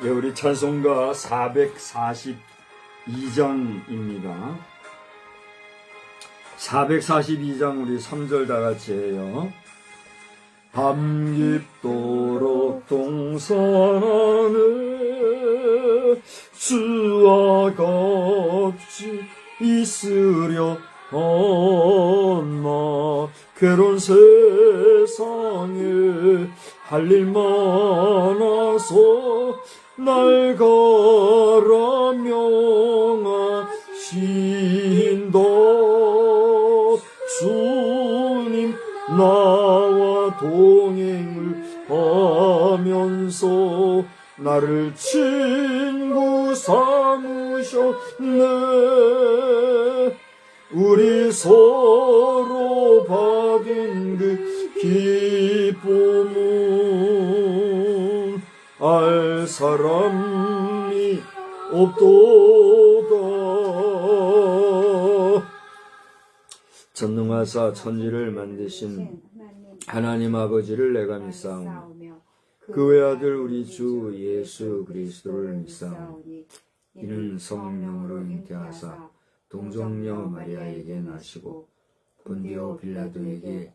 예, 우리 찬송가 442장입니다. 442장 우리 3절 다 같이 해요. 밤 깊도록 동산하네 주와 같이 있으려 하나 괴로운 세상에 할 일 많아서 날 가라 명하신다. 주님 나와 동행을 하면서 나를 친구 삼으셨네. 우리 서로 받은 그 기쁨은 알 사람이 없도다. 전능하사 천지를 만드신 하나님 아버지를 내가 믿사오며 그 외아들 우리 주 예수 그리스도를 믿사오니 이는 성령으로 잉태하사 동정녀 마리아에게 나시고 본디오 빌라도에게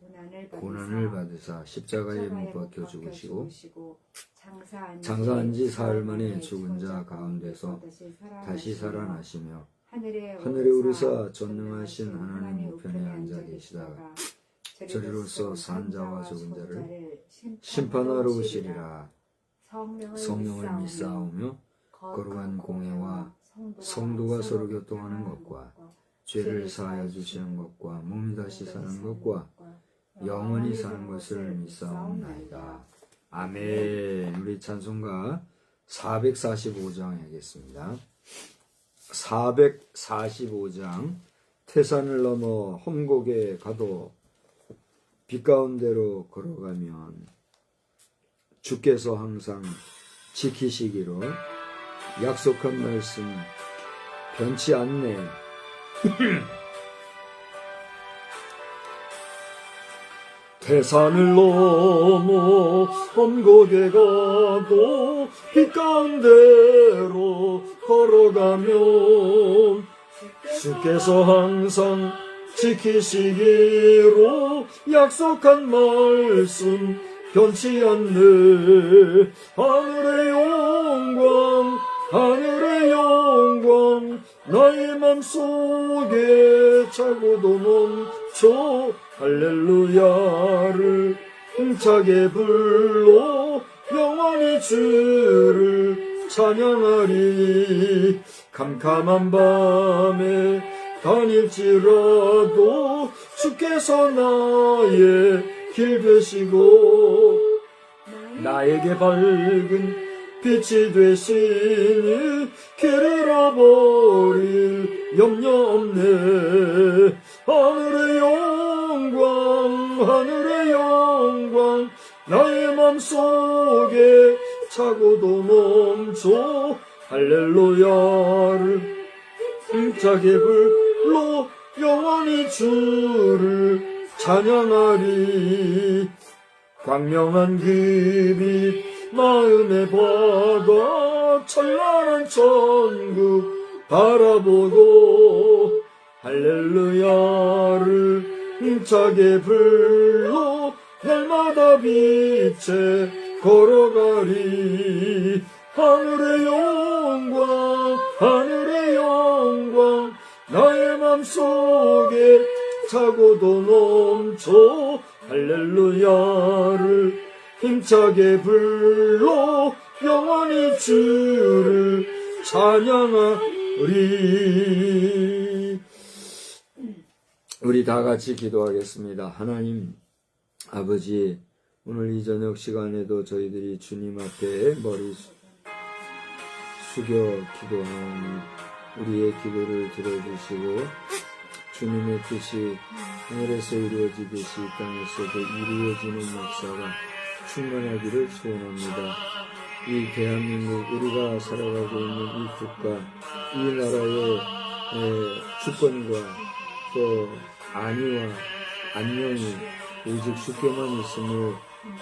고난을 받으사 십자가에 못 박혀 죽으시고 장사한 지 사흘 만에 죽은 자 가운데서 다시 살아나시며 하늘에 오르사 전능하신 하나님 우편에 앉아 계시다가 저리로서 산 자와 죽은 자를 심판하러 오시리라. 성령을 믿사오며 거룩한 공회와 성도가 서로 교통하는 것과 죄를 사하여 주시는 것과 몸이 다시 사는 것과 영원히 사는 것을 믿사옵나이다. 아멘. 우리 찬송가 445장 하겠습니다. 445장 태산을 넘어 험곡에 가도 빛 가운데로 걸어가면 주께서 항상 지키시기로 약속한 말씀 변치 않네. 태산을 넘어 험곡에 가도 빛 가운데로 걸어가면 주께서 항상 지키시기로 약속한 말씀 변치 않네. 하늘의 영광 하늘의 영광 나의 맘속에 차고도 넘쳐 할렐루야를 힘차게 불러 영원히 주를 찬양하리. 캄캄한 밤에 다닐지라도 주께서 나의 길 되시고 나에게 밝은 빛이 되시니 길을 잃어버릴 염려 없네. 하늘의 영광 하늘의 영광 나의 맘속에 차고도 넘쳐 할렐루야를 힘차게 불러 영원히 주를 찬양하리. 광명한 그 빛 마음의 바다 찬란한 천국 바라보고 할렐루야를 힘차게 불러 날마다 빛에 걸어가리. 하늘의 영광 하늘의 영광 나의 맘속에 차고도 넘쳐 할렐루야를 힘차게 불러 영원히 주를 찬양하리. 우리 다 같이 기도하겠습니다. 하나님 아버지, 오늘 이 저녁 시간에도 저희들이 주님 앞에 머리 숙여 기도하니 우리의 기도를 들어주시고 주님의 뜻이 하늘에서 이루어지듯이 이 땅에서도 이루어지는 역사가 충만하기를 소원합니다. 이 대한민국, 우리가 살아가고 있는 이 국가, 이 나라의 주권과 또 안위와 안녕이 오직 주께만 있음을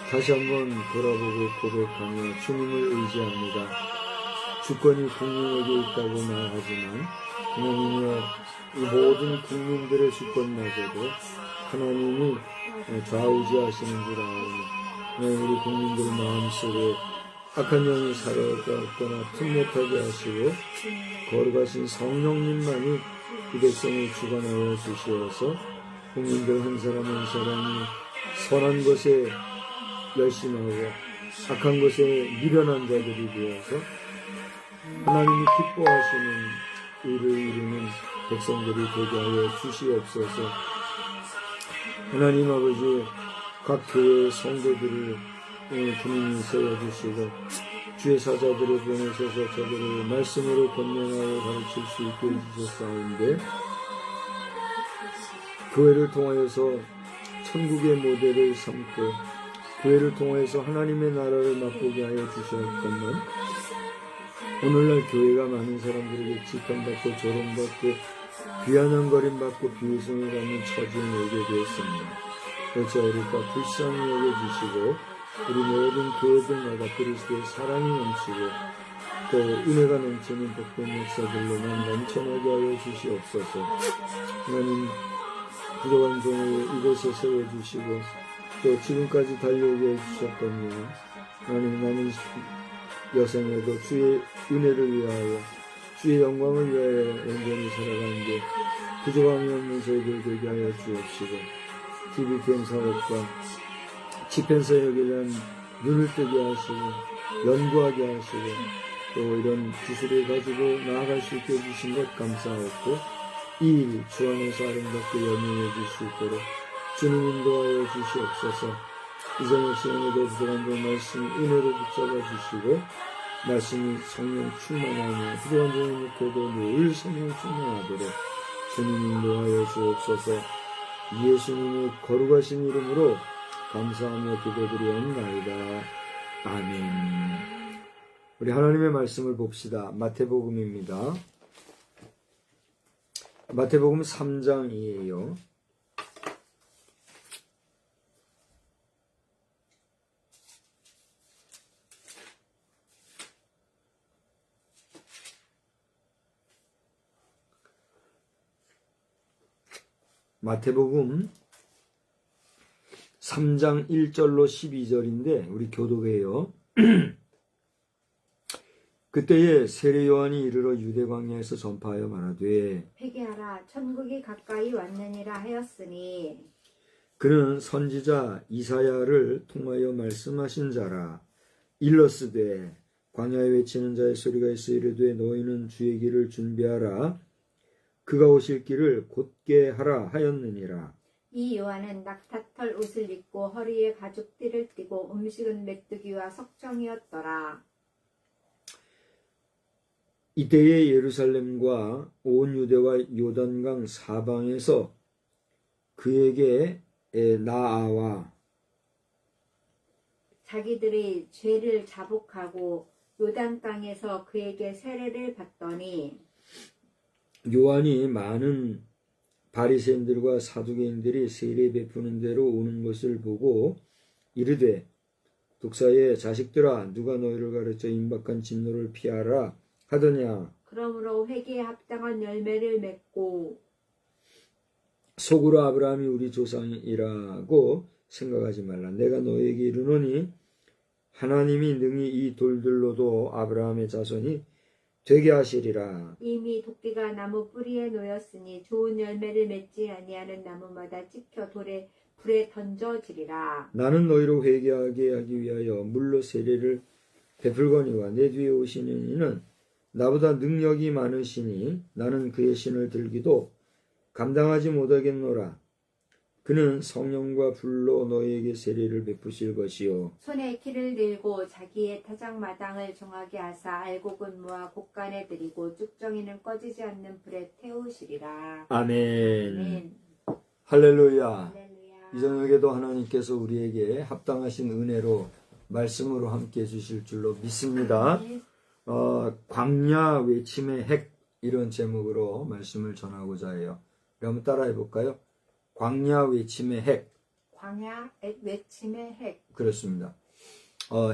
다시 한번 돌아보고 고백하며 주님을 의지합니다. 주권이 국민에게 있다고 말하지만 하나님이여, 이 모든 국민들의 주권마저도 하나님이 좌우지하시는 줄 아오니 우리 국민들 마음속에 악한 영이 살아가거나 틈못하게 하시고 거룩하신 성령님만이 이 백성을 주관하여 주시어서 국민들 한 사람 한 사람이 선한 것에 열심하고 악한 것에 미련한 자들이 되어서 하나님이 기뻐하시는 일을 이루는 백성들이 되게 하여 주시옵소서. 하나님 아버지, 각 교회 성도들을 주님이 세워주시고 주의 사자들을 보내셔서 저들을 말씀으로 권면하여 가르칠 수 있게 해주셨사온데, 교회를 통하여서 천국의 모델을 삼고 교회를 통하여서 하나님의 나라를 맛보게 하여 주셨건만 오늘날 교회가 많은 사람들에게 지탄받고 조롱받고 비아냥거림받고 비웃음을 받는 처지에 놓이게 되었습니다. 어찌하리까 불쌍히 여겨주시고 우리 모든 교회들마다 그리스도의 사랑이 넘치고 또 은혜가 넘치는 복된 역사들로만 넘쳐나게 하여 주시옵소서. 하나님, 부족한 종을 이곳에 세워주시고 또 지금까지 달려오게 해주셨거니와 하나님, 남은 여생에도 주의 은혜를 위하여 주의 영광을 위하여 온전히 살아가는 게 부족함이 없는 저희들 되게 하여 주옵시고, TVPM 사업과 집행사역에 대한 눈을 뜨게 하시고 연구하게 하시고 또 이런 기술을 가지고 나아갈 수 있게 해주신 것 감사하고, 이 일 주 안에서 아름답게 연명해 줄 수 있도록 주님 인도하여 주시옵소서. 이 저녁 시간에도 부족한 종 말씀 은혜로 붙잡아 주시고 말씀이 성령 충만하며 부족한 종의 목표도 늘 성령 충만하도록 주님 인도하여 주옵소서. 예수님의 거룩하신 이름으로 감사하며 기도드리옵나이다. 아멘. 우리 하나님의 말씀을 봅시다. 마태복음입니다. 마태복음 3장이에요. 마태복음 3장 1절로 12절인데 우리 교독이에요. 그때에 세례 요한이 이르러 유대 광야에서 전파하여 말하되 회개하라 천국이 가까이 왔느니라 하였으니 그는 선지자 이사야를 통하여 말씀하신 자라. 일러스되 광야에 외치는 자의 소리가 있어 이르되 너희는 주의 길을 준비하라 그가 오실 길을 곧게 하라 하였느니라. 이 요한은 낙타털 옷을 입고 허리에 가죽띠를 띠고 음식은 메뚜기와 석청이었더라. 이때에 예루살렘과 온 유대와 요단강 사방에서 그에게 나아와 자기들의 죄를 자복하고 요단강에서 그에게 세례를 받더니 요한이 많은 바리새인들과 사두개인들이 세례 베푸는 대로 오는 것을 보고 이르되 독사의 자식들아 누가 너희를 가르쳐 임박한 진노를 피하라 하더냐. 그러므로 회개에 합당한 열매를 맺고 속으로 아브라함이 우리 조상이라고 생각하지 말라. 내가 너에게 이르노니 하나님이 능히 이 돌들로도 아브라함의 자손이 되게 하시리라. 이미 도끼가 나무 뿌리에 놓였으니 좋은 열매를 맺지 아니하는 나무마다 찍혀 불에 던져지리라. 나는 너희로 회개하게 하기 위하여 물로 세례를 베풀거니와 내 뒤에 오시는 이는 나보다 능력이 많으시니 나는 그의 신을 들기도 감당하지 못하겠노라. 그는 성령과 불로 너희에게 세례를 베푸실 것이요 손에 키를 들고 자기의 타작마당을 정하게 하사 알곡은 곡간에 들이고 쭉정이는 꺼지지 않는 불에 태우시리라. 아멘. 아멘. 할렐루야. 할렐루야. 이 저녁에도 하나님께서 우리에게 합당하신 은혜로 말씀으로 함께 해주실 줄로 믿습니다. 아멘. 광야 외침의 핵 이런 제목으로 말씀을 전하고자 해요. 한번 따라해 볼까요? 광야 외침의 핵. 광야 외침의 핵. 그렇습니다.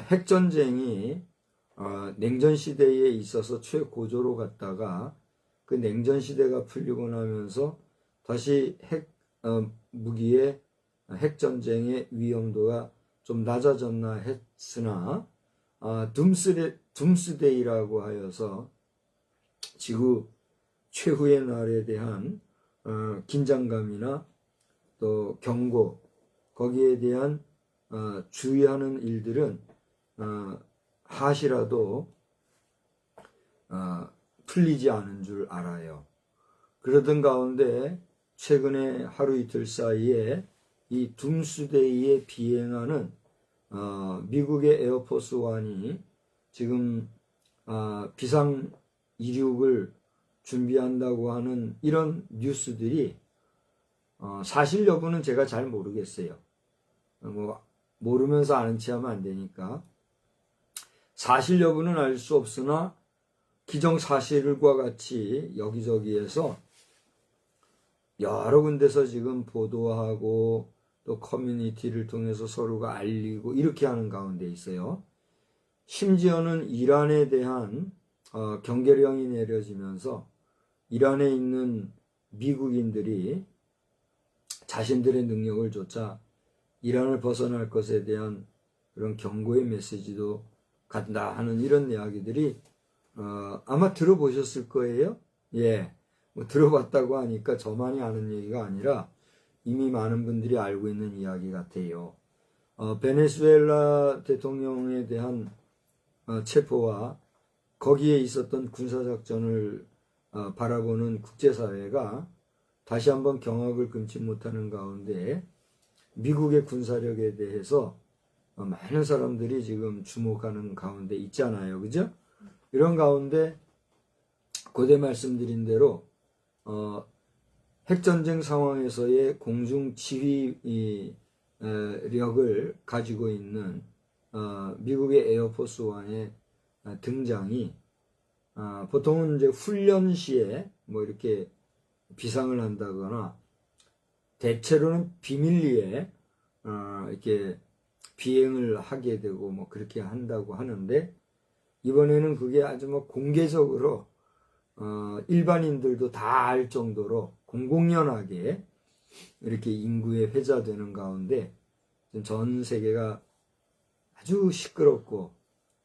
핵전쟁이 냉전 시대에 있어서 최고조로 갔다가 그 냉전 시대가 풀리고 나면서 다시 무기의 핵전쟁의 위험도가 좀 낮아졌나 했으나 둠스데이라고 하여서 지구 최후의 날에 대한 긴장감이나 또 경고 거기에 대한 주의하는 일들은 하시라도 풀리지 않은 줄 알아요. 그러던 가운데 최근에 하루 이틀 사이에 이 둠스데이에 비행하는 미국의 에어포스 1이 지금 비상 이륙을 준비한다고 하는 이런 뉴스들이 사실 여부는 제가 잘 모르겠어요. 모르면서 아는 체 하면 안 되니까. 사실 여부는 알 수 없으나 기정사실과 같이 여기저기에서 여러 군데서 지금 보도하고 또 커뮤니티를 통해서 서로가 알리고 이렇게 하는 가운데 있어요. 심지어는 이란에 대한 경계령이 내려지면서 이란에 있는 미국인들이 자신들의 능력을 조차 이란을 벗어날 것에 대한 그런 경고의 메시지도 간다 하는 이런 이야기들이 아마 들어보셨을 거예요. 예, 들어봤다고 하니까 저만이 아는 얘기가 아니라 이미 많은 분들이 알고 있는 이야기 같아요. 베네수엘라 대통령에 대한 체포와 거기에 있었던 군사작전을 바라보는 국제사회가 다시 한번 경악을 금치 못하는 가운데 미국의 군사력에 대해서 많은 사람들이 지금 주목하는 가운데 있잖아요. 그죠? 이런 가운데 고대 말씀드린 대로 핵전쟁 상황에서의 공중 지휘력을 가지고 있는 미국의 에어포스 원의 등장이 보통은 이제 훈련 시에 뭐 이렇게 비상을 한다거나 대체로는 비밀리에 이렇게 비행을 하게 되고 뭐 그렇게 한다고 하는데, 이번에는 그게 아주 뭐 공개적으로 일반인들도 다 알 정도로 공공연하게 이렇게 인구에 회자되는 가운데 전 세계가 아주 시끄럽고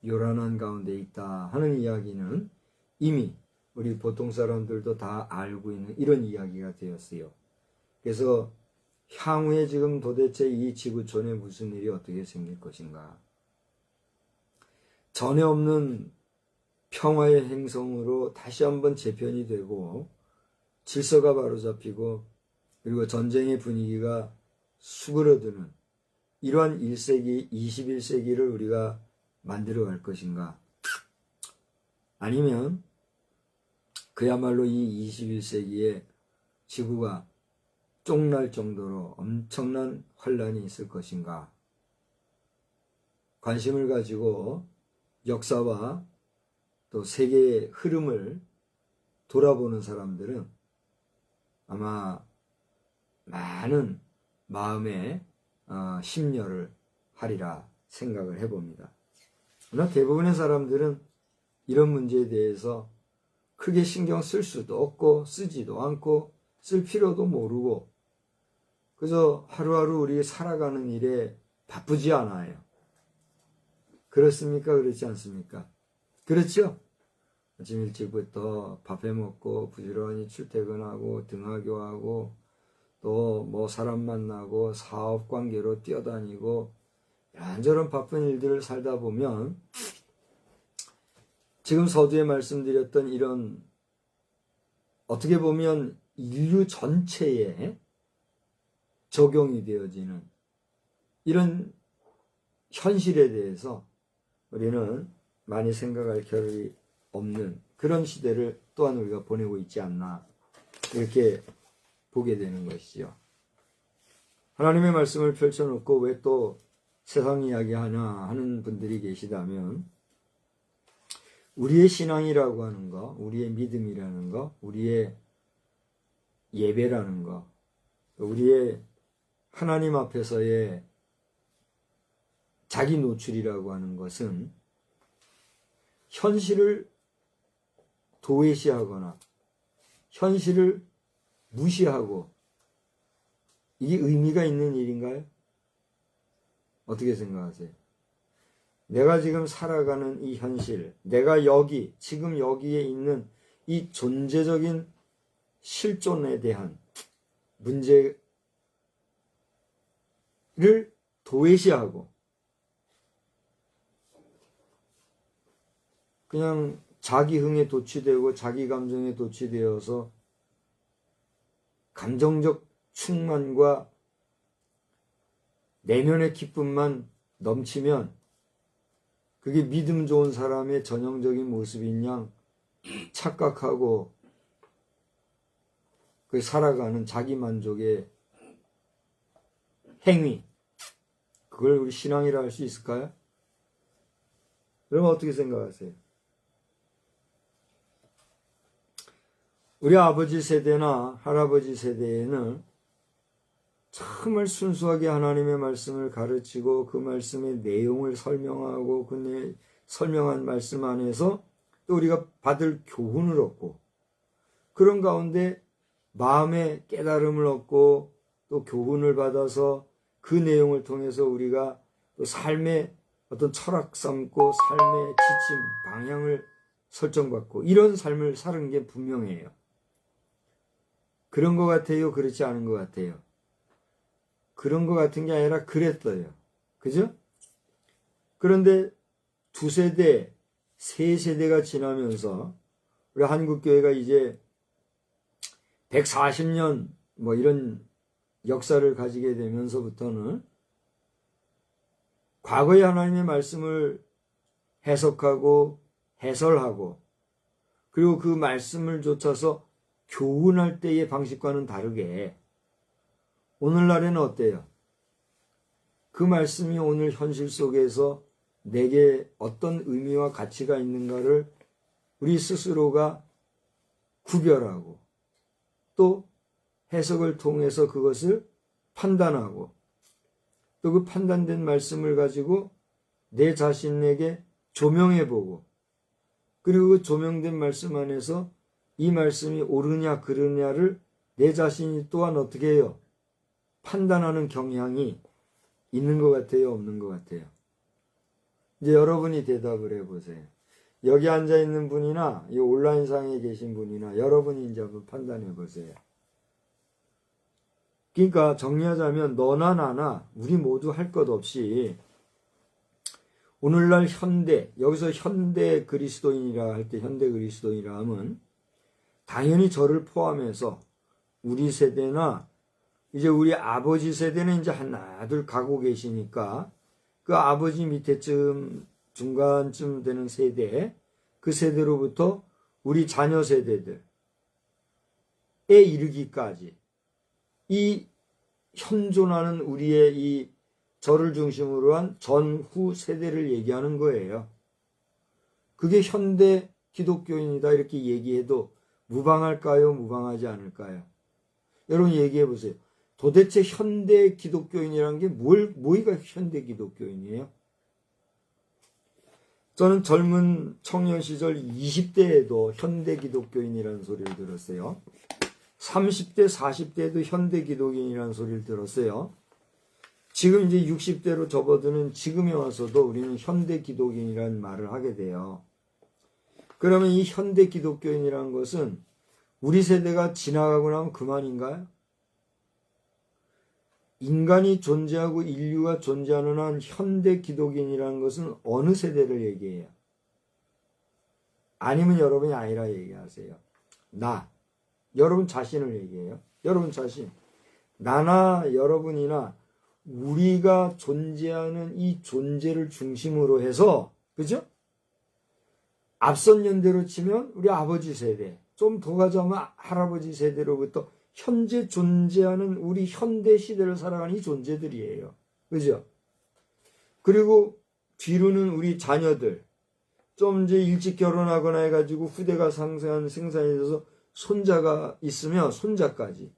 요란한 가운데 있다 하는 이야기는 이미 우리 보통 사람들도 다 알고 있는 이런 이야기가 되었어요. 그래서 향후에 지금 도대체 이 지구촌에 무슨 일이 어떻게 생길 것인가. 전에 없는 평화의 행성으로 다시 한번 재편이 되고 질서가 바로잡히고 그리고 전쟁의 분위기가 수그러드는 이러한 1세기, 21세기를 우리가 만들어갈 것인가. 아니면 그야말로 이 21세기에 지구가 쫑날 정도로 엄청난 환란이 있을 것인가. 관심을 가지고 역사와 또 세계의 흐름을 돌아보는 사람들은 아마 많은 마음의 심려를 하리라 생각을 해봅니다. 그러나 대부분의 사람들은 이런 문제에 대해서 크게 신경 쓸 수도 없고 쓰지도 않고 쓸 필요도 모르고 그저 하루하루 우리 살아가는 일에 바쁘지 않아요. 그렇습니까? 그렇지 않습니까? 그렇죠? 아침 일찍부터 밥 해먹고 부지런히 출퇴근하고 등하교하고 또 뭐 사람 만나고 사업 관계로 뛰어다니고 이런저런 바쁜 일들을 살다 보면 지금 서두에 말씀드렸던 이런 어떻게 보면 인류 전체에 적용이 되어지는 이런 현실에 대해서 우리는 많이 생각할 겨를이 없는 그런 시대를 또한 우리가 보내고 있지 않나 이렇게 보게 되는 것이죠. 하나님의 말씀을 펼쳐놓고 왜 또 세상 이야기 하냐 하는 분들이 계시다면 우리의 신앙이라고 하는 거, 우리의 믿음이라는 거, 우리의 예배라는 거, 우리의 하나님 앞에서의 자기 노출이라고 하는 것은 현실을 도외시하거나 현실을 무시하고 이게 의미가 있는 일인가요? 어떻게 생각하세요? 내가 지금 살아가는 이 현실, 내가 지금 여기에 있는 이 존재적인 실존에 대한 문제를 도외시하고 그냥 자기 흥에 도취되고 자기 감정에 도취되어서 감정적 충만과 내면의 기쁨만 넘치면 그게 믿음 좋은 사람의 전형적인 모습인 양 착각하고 그 살아가는 자기 만족의 행위, 그걸 우리 신앙이라 할 수 있을까요? 그러면 어떻게 생각하세요? 우리 아버지 세대나 할아버지 세대에는 정말 순수하게 하나님의 말씀을 가르치고 그 말씀의 내용을 설명하고 그 설명한 말씀 안에서 또 우리가 받을 교훈을 얻고 그런 가운데 마음의 깨달음을 얻고 또 교훈을 받아서 그 내용을 통해서 우리가 또 삶의 어떤 철학 삼고 삶의 지침, 방향을 설정받고 이런 삶을 사는 게 분명해요. 그런 것 같아요? 그렇지 않은 것 같아요? 그런 것 같은 게 아니라 그랬어요. 그죠? 그런데 2세대, 3세대가 지나면서 우리 한국교회가 이제 140년 뭐 이런 역사를 가지게 되면서부터는 과거의 하나님의 말씀을 해석하고 해설하고 그리고 그 말씀을 좇아서 교훈할 때의 방식과는 다르게 오늘날에는 어때요? 그 말씀이 오늘 현실 속에서 내게 어떤 의미와 가치가 있는가를 우리 스스로가 구별하고 또 해석을 통해서 그것을 판단하고 또 그 판단된 말씀을 가지고 내 자신에게 조명해보고 그리고 그 조명된 말씀 안에서 이 말씀이 옳으냐 그르냐를 내 자신이 또한 어떻게 해요? 판단하는 경향이 있는 것 같아요? 없는 것 같아요? 이제 여러분이 대답을 해보세요. 여기 앉아있는 분이나 이 온라인상에 계신 분이나 여러분이 이제 한번 판단해보세요. 그러니까 정리하자면 너나 나나 우리 모두 할 것 없이 오늘날 현대, 여기서 현대 그리스도인이라 할 때 현대 그리스도인이라 하면 당연히 저를 포함해서 우리 세대나 이제 우리 아버지 세대는 이제 하나 둘 가고 계시니까 그 아버지 밑에쯤 중간쯤 되는 세대, 그 세대로부터 우리 자녀 세대들에 이르기까지 이 현존하는 우리의 이 저를 중심으로 한 전후 세대를 얘기하는 거예요. 그게 현대 기독교인이다 이렇게 얘기해도 무방할까요? 무방하지 않을까요? 여러분 얘기해 보세요. 도대체 현대 기독교인이라는 게 뭐가 현대 기독교인이에요? 저는 젊은 청년 시절 20대에도 현대 기독교인이라는 소리를 들었어요. 30대, 40대에도 현대 기독교인이라는 소리를 들었어요. 지금 이제 60대로 접어드는 지금에 와서도 우리는 현대 기독교인이라는 말을 하게 돼요. 그러면 이 현대 기독교인이라는 것은 우리 세대가 지나가고 나면 그만인가요? 인간이 존재하고 인류가 존재하는 한 현대 기독인이라는 것은 어느 세대를 얘기해요? 아니면 여러분이 아니라 얘기하세요. 여러분 자신을 얘기해요. 여러분 자신. 나나 여러분이나 우리가 존재하는 이 존재를 중심으로 해서, 그죠? 앞선 연대로 치면 우리 아버지 세대, 좀 더 가자면 할아버지 세대로부터 현재 존재하는 우리 현대 시대를 살아가는 이 존재들이에요. 그죠? 그리고 뒤로는 우리 자녀들, 좀 이제 일찍 결혼하거나 해가지고 후대가 생산이 돼서 손자가 있으면 손자까지.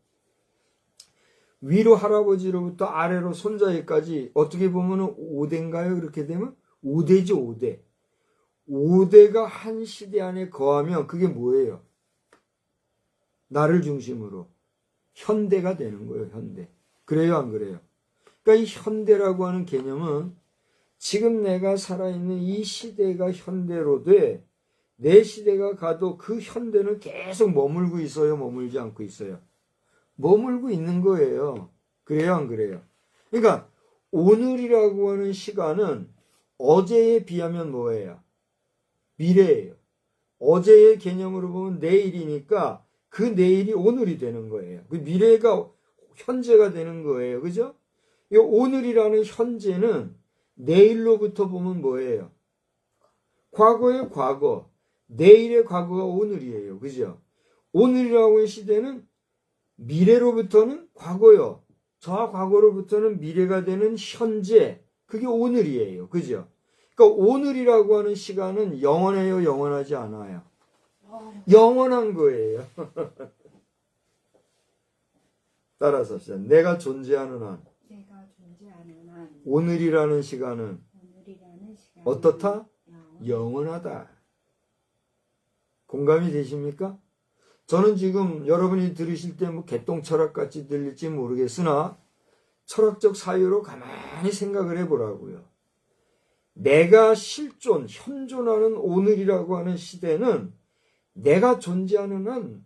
위로 할아버지로부터 아래로 손자에까지 어떻게 보면 5대인가요? 그렇게 되면 5대죠, 5대. 5대가 한 시대 안에 거하면 그게 뭐예요? 나를 중심으로 현대가 되는 거예요, 현대. 그래요, 안 그래요? 그러니까 이 현대라고 하는 개념은 지금 내가 살아있는 이 시대가 현대로 돼, 내 시대가 가도 그 현대는 계속 머물고 있어요, 머물지 않고 있어요? 머물고 있는 거예요. 그래요, 안 그래요? 그러니까 오늘이라고 하는 시간은 어제에 비하면 뭐예요? 미래예요. 어제의 개념으로 보면 내일이니까 그 내일이 오늘이 되는 거예요. 그 미래가 현재가 되는 거예요. 그죠? 이 오늘이라는 현재는 내일로부터 보면 뭐예요? 과거의 과거, 내일의 과거가 오늘이에요. 그죠? 오늘이라고 하는 시대는 미래로부터는 과거요. 저 과거로부터는 미래가 되는 현재, 그게 오늘이에요. 그죠? 그러니까 오늘이라고 하는 시간은 영원해요, 영원하지 않아요? 영원한 거예요. 따라서 합시다. 내가 존재하는 한 오늘이라는 시간은 어떻다? 영원하다. 공감이 되십니까? 저는 지금 여러분이 들으실 때 뭐 개똥철학 같이 들릴지 모르겠으나 철학적 사유로 가만히 생각을 해보라고요. 내가 현존하는 오늘이라고 하는 시대는 내가 존재하는 한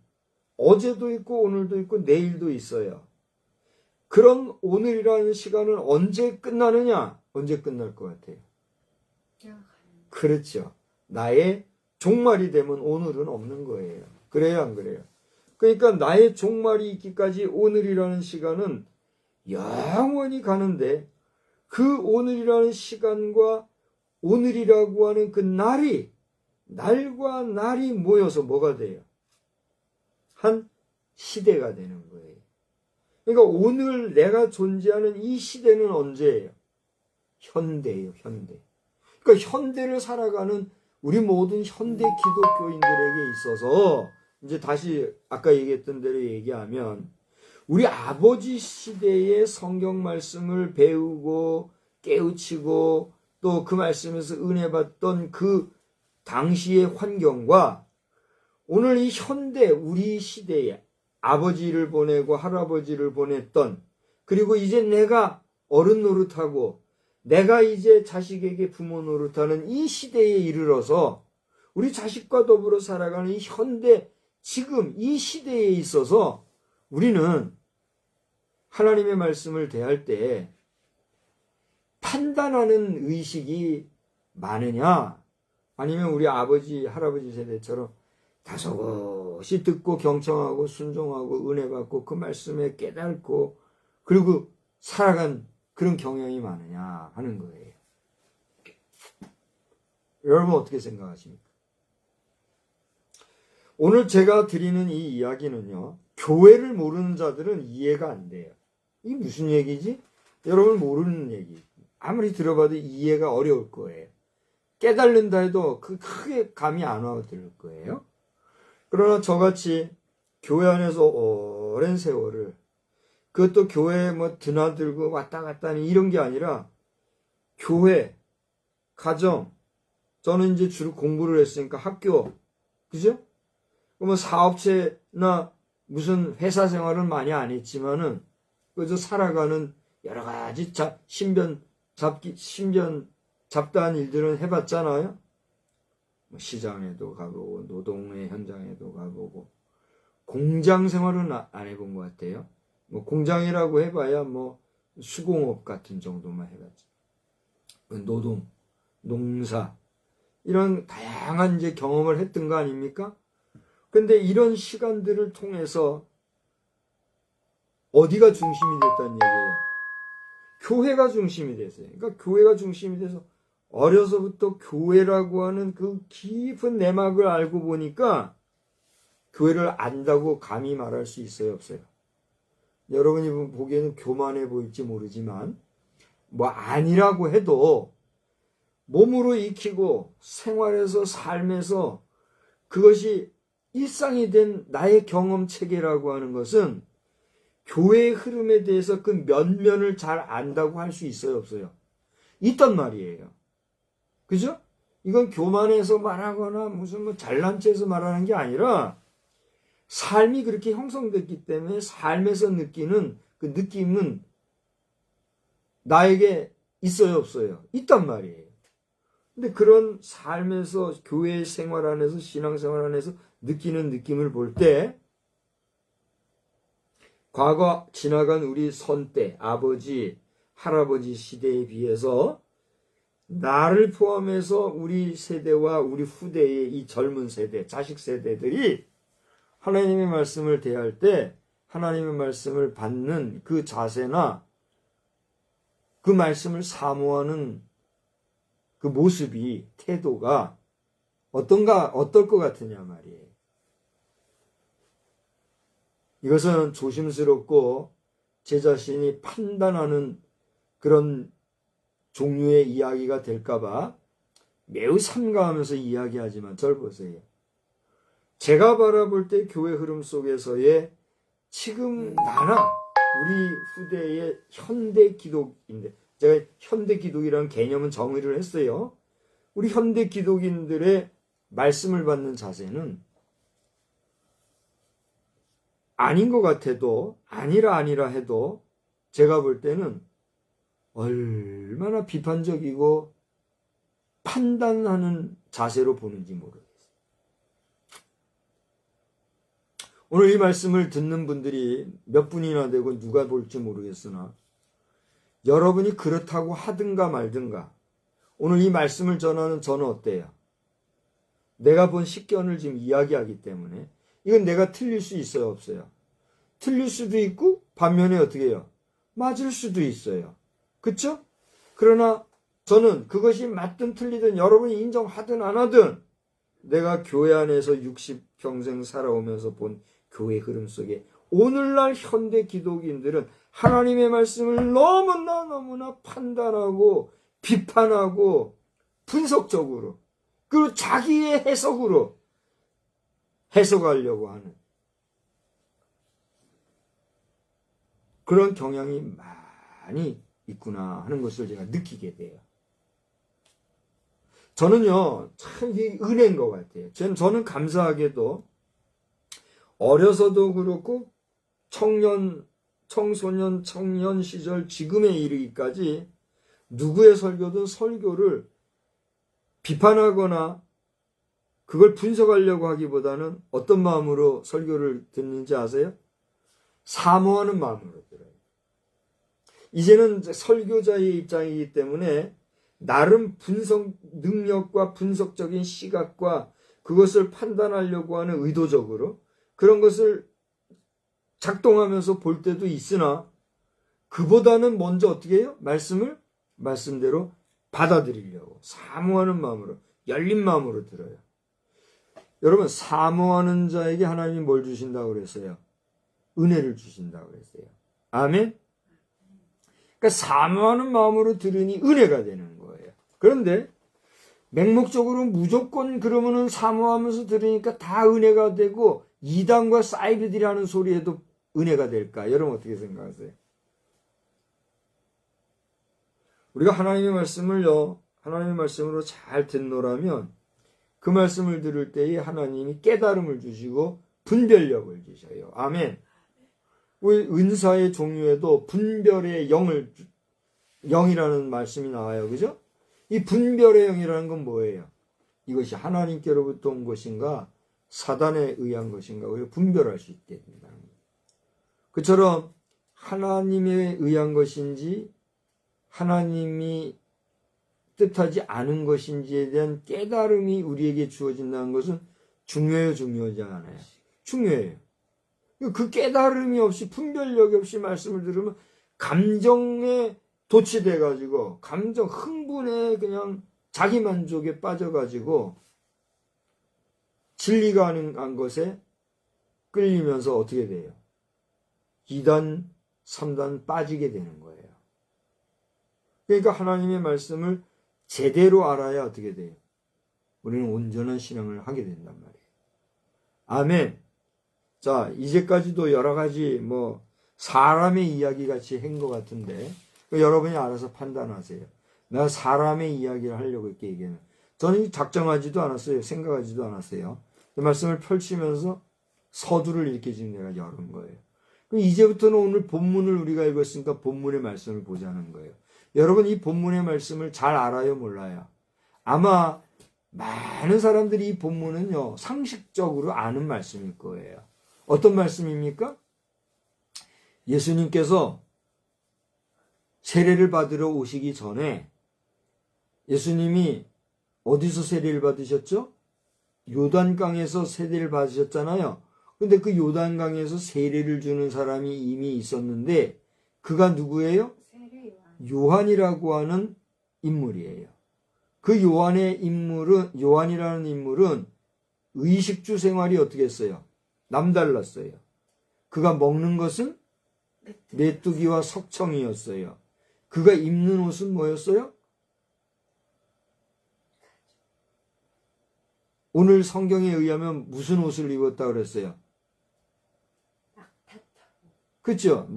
어제도 있고 오늘도 있고 내일도 있어요. 그런 오늘이라는 시간은 언제 끝나느냐? 언제 끝날 것 같아요? 그렇죠. 나의 종말이 되면 오늘은 없는 거예요. 그래요, 안 그래요? 그러니까 나의 종말이 있기까지 오늘이라는 시간은 영원히 가는데 그 오늘이라는 시간과 오늘이라고 하는 그 날과 날이 모여서 뭐가 돼요? 한 시대가 되는 거예요. 그러니까 오늘 내가 존재하는 이 시대는 언제예요? 현대예요, 현대. 그러니까 현대를 살아가는 우리 모든 현대 기독교인들에게 있어서 이제 다시 아까 얘기했던 대로 얘기하면 우리 아버지 시대의 성경 말씀을 배우고 깨우치고 또 그 말씀에서 은혜 받던 그 당시의 환경과 오늘 이 현대 우리 시대에 아버지를 보내고 할아버지를 보냈던 그리고 이제 내가 어른 노릇하고 내가 이제 자식에게 부모 노릇하는 이 시대에 이르러서 우리 자식과 더불어 살아가는 이 현대 지금 이 시대에 있어서 우리는 하나님의 말씀을 대할 때 판단하는 의식이 많으냐 아니면 우리 아버지 할아버지 세대처럼 다소곳이 듣고 경청하고 순종하고 은혜 받고 그 말씀에 깨닫고 그리고 살아간 그런 경향이 많으냐 하는 거예요. 여러분 어떻게 생각하십니까? 오늘 제가 드리는 이 이야기는요. 교회를 모르는 자들은 이해가 안 돼요. 이게 무슨 얘기지? 여러분 모르는 얘기. 아무리 들어봐도 이해가 어려울 거예요. 깨달는다 해도 크게 감이 안 와들 거예요. 그러나 저같이 교회 안에서 오랜 세월을 그것도 교회에 뭐 드나들고 왔다 갔다 하는 이런 게 아니라 교회, 가정, 저는 이제 주로 공부를 했으니까 학교, 그죠? 뭐 사업체나 무슨 회사 생활은 많이 안 했지만은 그저 살아가는 여러 가지 신변 잡다한 일들은 해봤잖아요. 뭐 시장에도 가보고 노동의 현장에도 가보고 공장 생활은 안 해본 것 같아요. 뭐 공장이라고 해봐야 뭐 수공업 같은 정도만 해봤지. 노동, 농사 이런 다양한 이제 경험을 했던 거 아닙니까? 근데 이런 시간들을 통해서 어디가 중심이 됐다는 얘기예요? 교회가 중심이 됐어요. 그러니까 교회가 중심이 돼서 어려서부터 교회라고 하는 그 깊은 내막을 알고 보니까 교회를 안다고 감히 말할 수 있어요, 없어요? 여러분이 보기에는 교만해 보일지 모르지만 뭐 아니라고 해도 몸으로 익히고 생활에서 삶에서 그것이 일상이 된 나의 경험 체계라고 하는 것은 교회의 흐름에 대해서 그 면면을 잘 안다고 할 수 있어요, 없어요? 있단 말이에요. 그죠? 이건 교만해서 말하거나 무슨 뭐 잘난 체해서 말하는 게 아니라 삶이 그렇게 형성됐기 때문에 삶에서 느끼는 그 느낌은 나에게 있어요, 없어요? 있단 말이에요. 근데 그런 삶에서 교회 생활 안에서 신앙생활 안에서 느끼는 느낌을 볼 때 과거 지나간 우리 선때 아버지 할아버지 시대에 비해서 나를 포함해서 우리 세대와 우리 후대의 이 젊은 세대 자식 세대들이 하나님의 말씀을 대할 때 하나님의 말씀을 받는 그 자세나 그 말씀을 사모하는 그 모습이 태도가 어떨 것 같으냐 말이에요. 이것은 조심스럽고 제 자신이 판단하는 그런 종류의 이야기가 될까봐 매우 삼가하면서 이야기하지만 절 보세요. 제가 바라볼 때 교회 흐름 속에서의 지금 나나 우리 후대의 현대 기독인데 제가 현대 기독이라는 개념은 정의를 했어요. 우리 현대 기독인들의 말씀을 받는 자세는 아닌 것 같아도 아니라 해도 제가 볼 때는 얼마나 비판적이고 판단하는 자세로 보는지 모르겠어요. 오늘 이 말씀을 듣는 분들이 몇 분이나 되고 누가 볼지 모르겠으나 여러분이 그렇다고 하든가 말든가 오늘 이 말씀을 전하는 저는 어때요? 내가 본 식견을 지금 이야기하기 때문에 이건 내가 틀릴 수 있어요, 없어요? 틀릴 수도 있고 반면에 어떻게 해요? 맞을 수도 있어요. 그쵸? 그러나 저는 그것이 맞든 틀리든 여러분이 인정하든 안 하든 내가 교회 안에서 60평생 살아오면서 본 교회 흐름 속에 오늘날 현대 기독인들은 하나님의 말씀을 너무나 판단하고 비판하고 분석적으로 그리고 자기의 해석으로 해석하려고 하는 그런 경향이 많이 있구나 하는 것을 제가 느끼게 돼요. 저는요, 참 이게 은혜인 것 같아요. 저는 감사하게도 어려서도 그렇고 청소년, 청년 시절 지금에 이르기까지 누구의 설교든 설교를 비판하거나 그걸 분석하려고 하기보다는 어떤 마음으로 설교를 듣는지 아세요? 사모하는 마음으로 들어요. 이제는 설교자의 입장이기 때문에 나름 분석 능력과 분석적인 시각과 그것을 판단하려고 하는 의도적으로 그런 것을 작동하면서 볼 때도 있으나 그보다는 먼저 어떻게 해요? 말씀대로 받아들이려고 사모하는 마음으로 열린 마음으로 들어요. 여러분 사모하는 자에게 하나님이 뭘 주신다고 그랬어요? 은혜를 주신다고 그랬어요. 아멘? 그러니까 사모하는 마음으로 들으니 은혜가 되는 거예요. 그런데 맹목적으로 무조건 그러면은 사모하면서 들으니까 다 은혜가 되고 이단과 사이비들이라는 소리에도 은혜가 될까? 여러분 어떻게 생각하세요? 우리가 하나님의 말씀으로 잘 듣노라면 그 말씀을 들을 때에 하나님이 깨달음을 주시고 분별력을 주셔요. 아멘. 우리 은사의 종류에도 분별의 영이라는 말씀이 나와요. 그죠? 이 분별의 영이라는 건 뭐예요? 이것이 하나님께로부터 온 것인가 사단에 의한 것인가 우리가 분별할 수 있게 된다는 거예요. 그처럼 하나님에 의한 것인지 하나님이 뜻하지 않은 것인지에 대한 깨달음이 우리에게 주어진다는 것은 중요해요, 중요하지 않아요? 중요해요. 그 깨달음이 없이 분별력이 없이 말씀을 들으면 감정에 도취돼가지고 감정 흥분에 그냥 자기 만족에 빠져가지고 진리가 아닌 것에 끌리면서 어떻게 돼요? 2단, 3단 빠지게 되는 거예요. 그러니까 하나님의 말씀을 제대로 알아야 어떻게 돼요? 우리는 온전한 신앙을 하게 된단 말이에요. 아멘. 자, 이제까지도 여러 가지 사람의 이야기 같이 한 것 같은데 여러분이 알아서 판단하세요. 내가 사람의 이야기를 하려고 이렇게 얘기하는. 저는 작정하지도 않았어요. 생각하지도 않았어요. 그 말씀을 펼치면서 서두를 이렇게 지금 내가 열은 거예요. 그럼 이제부터는 오늘 본문을 우리가 읽었으니까 본문의 말씀을 보자는 거예요. 여러분 이 본문의 말씀을 잘 알아요, 몰라요? 아마 많은 사람들이 이 본문은요 상식적으로 아는 말씀일 거예요. 어떤 말씀입니까? 예수님께서 세례를 받으러 오시기 전에 예수님이 어디서 세례를 받으셨죠? 요단강에서 세례를 받으셨잖아요. 근데 그 요단강에서 세례를 주는 사람이 이미 있었는데 그가 누구예요? 요한이라고 하는 인물이에요. 그 요한이라는 인물은 의식주 생활이 어떻게 했어요? 남달랐어요. 그가 먹는 것은 메뚜기와 석청이었어요. 그가 입는 옷은 뭐였어요? 오늘 성경에 의하면 무슨 옷을 입었다고 그랬어요? 그렇죠?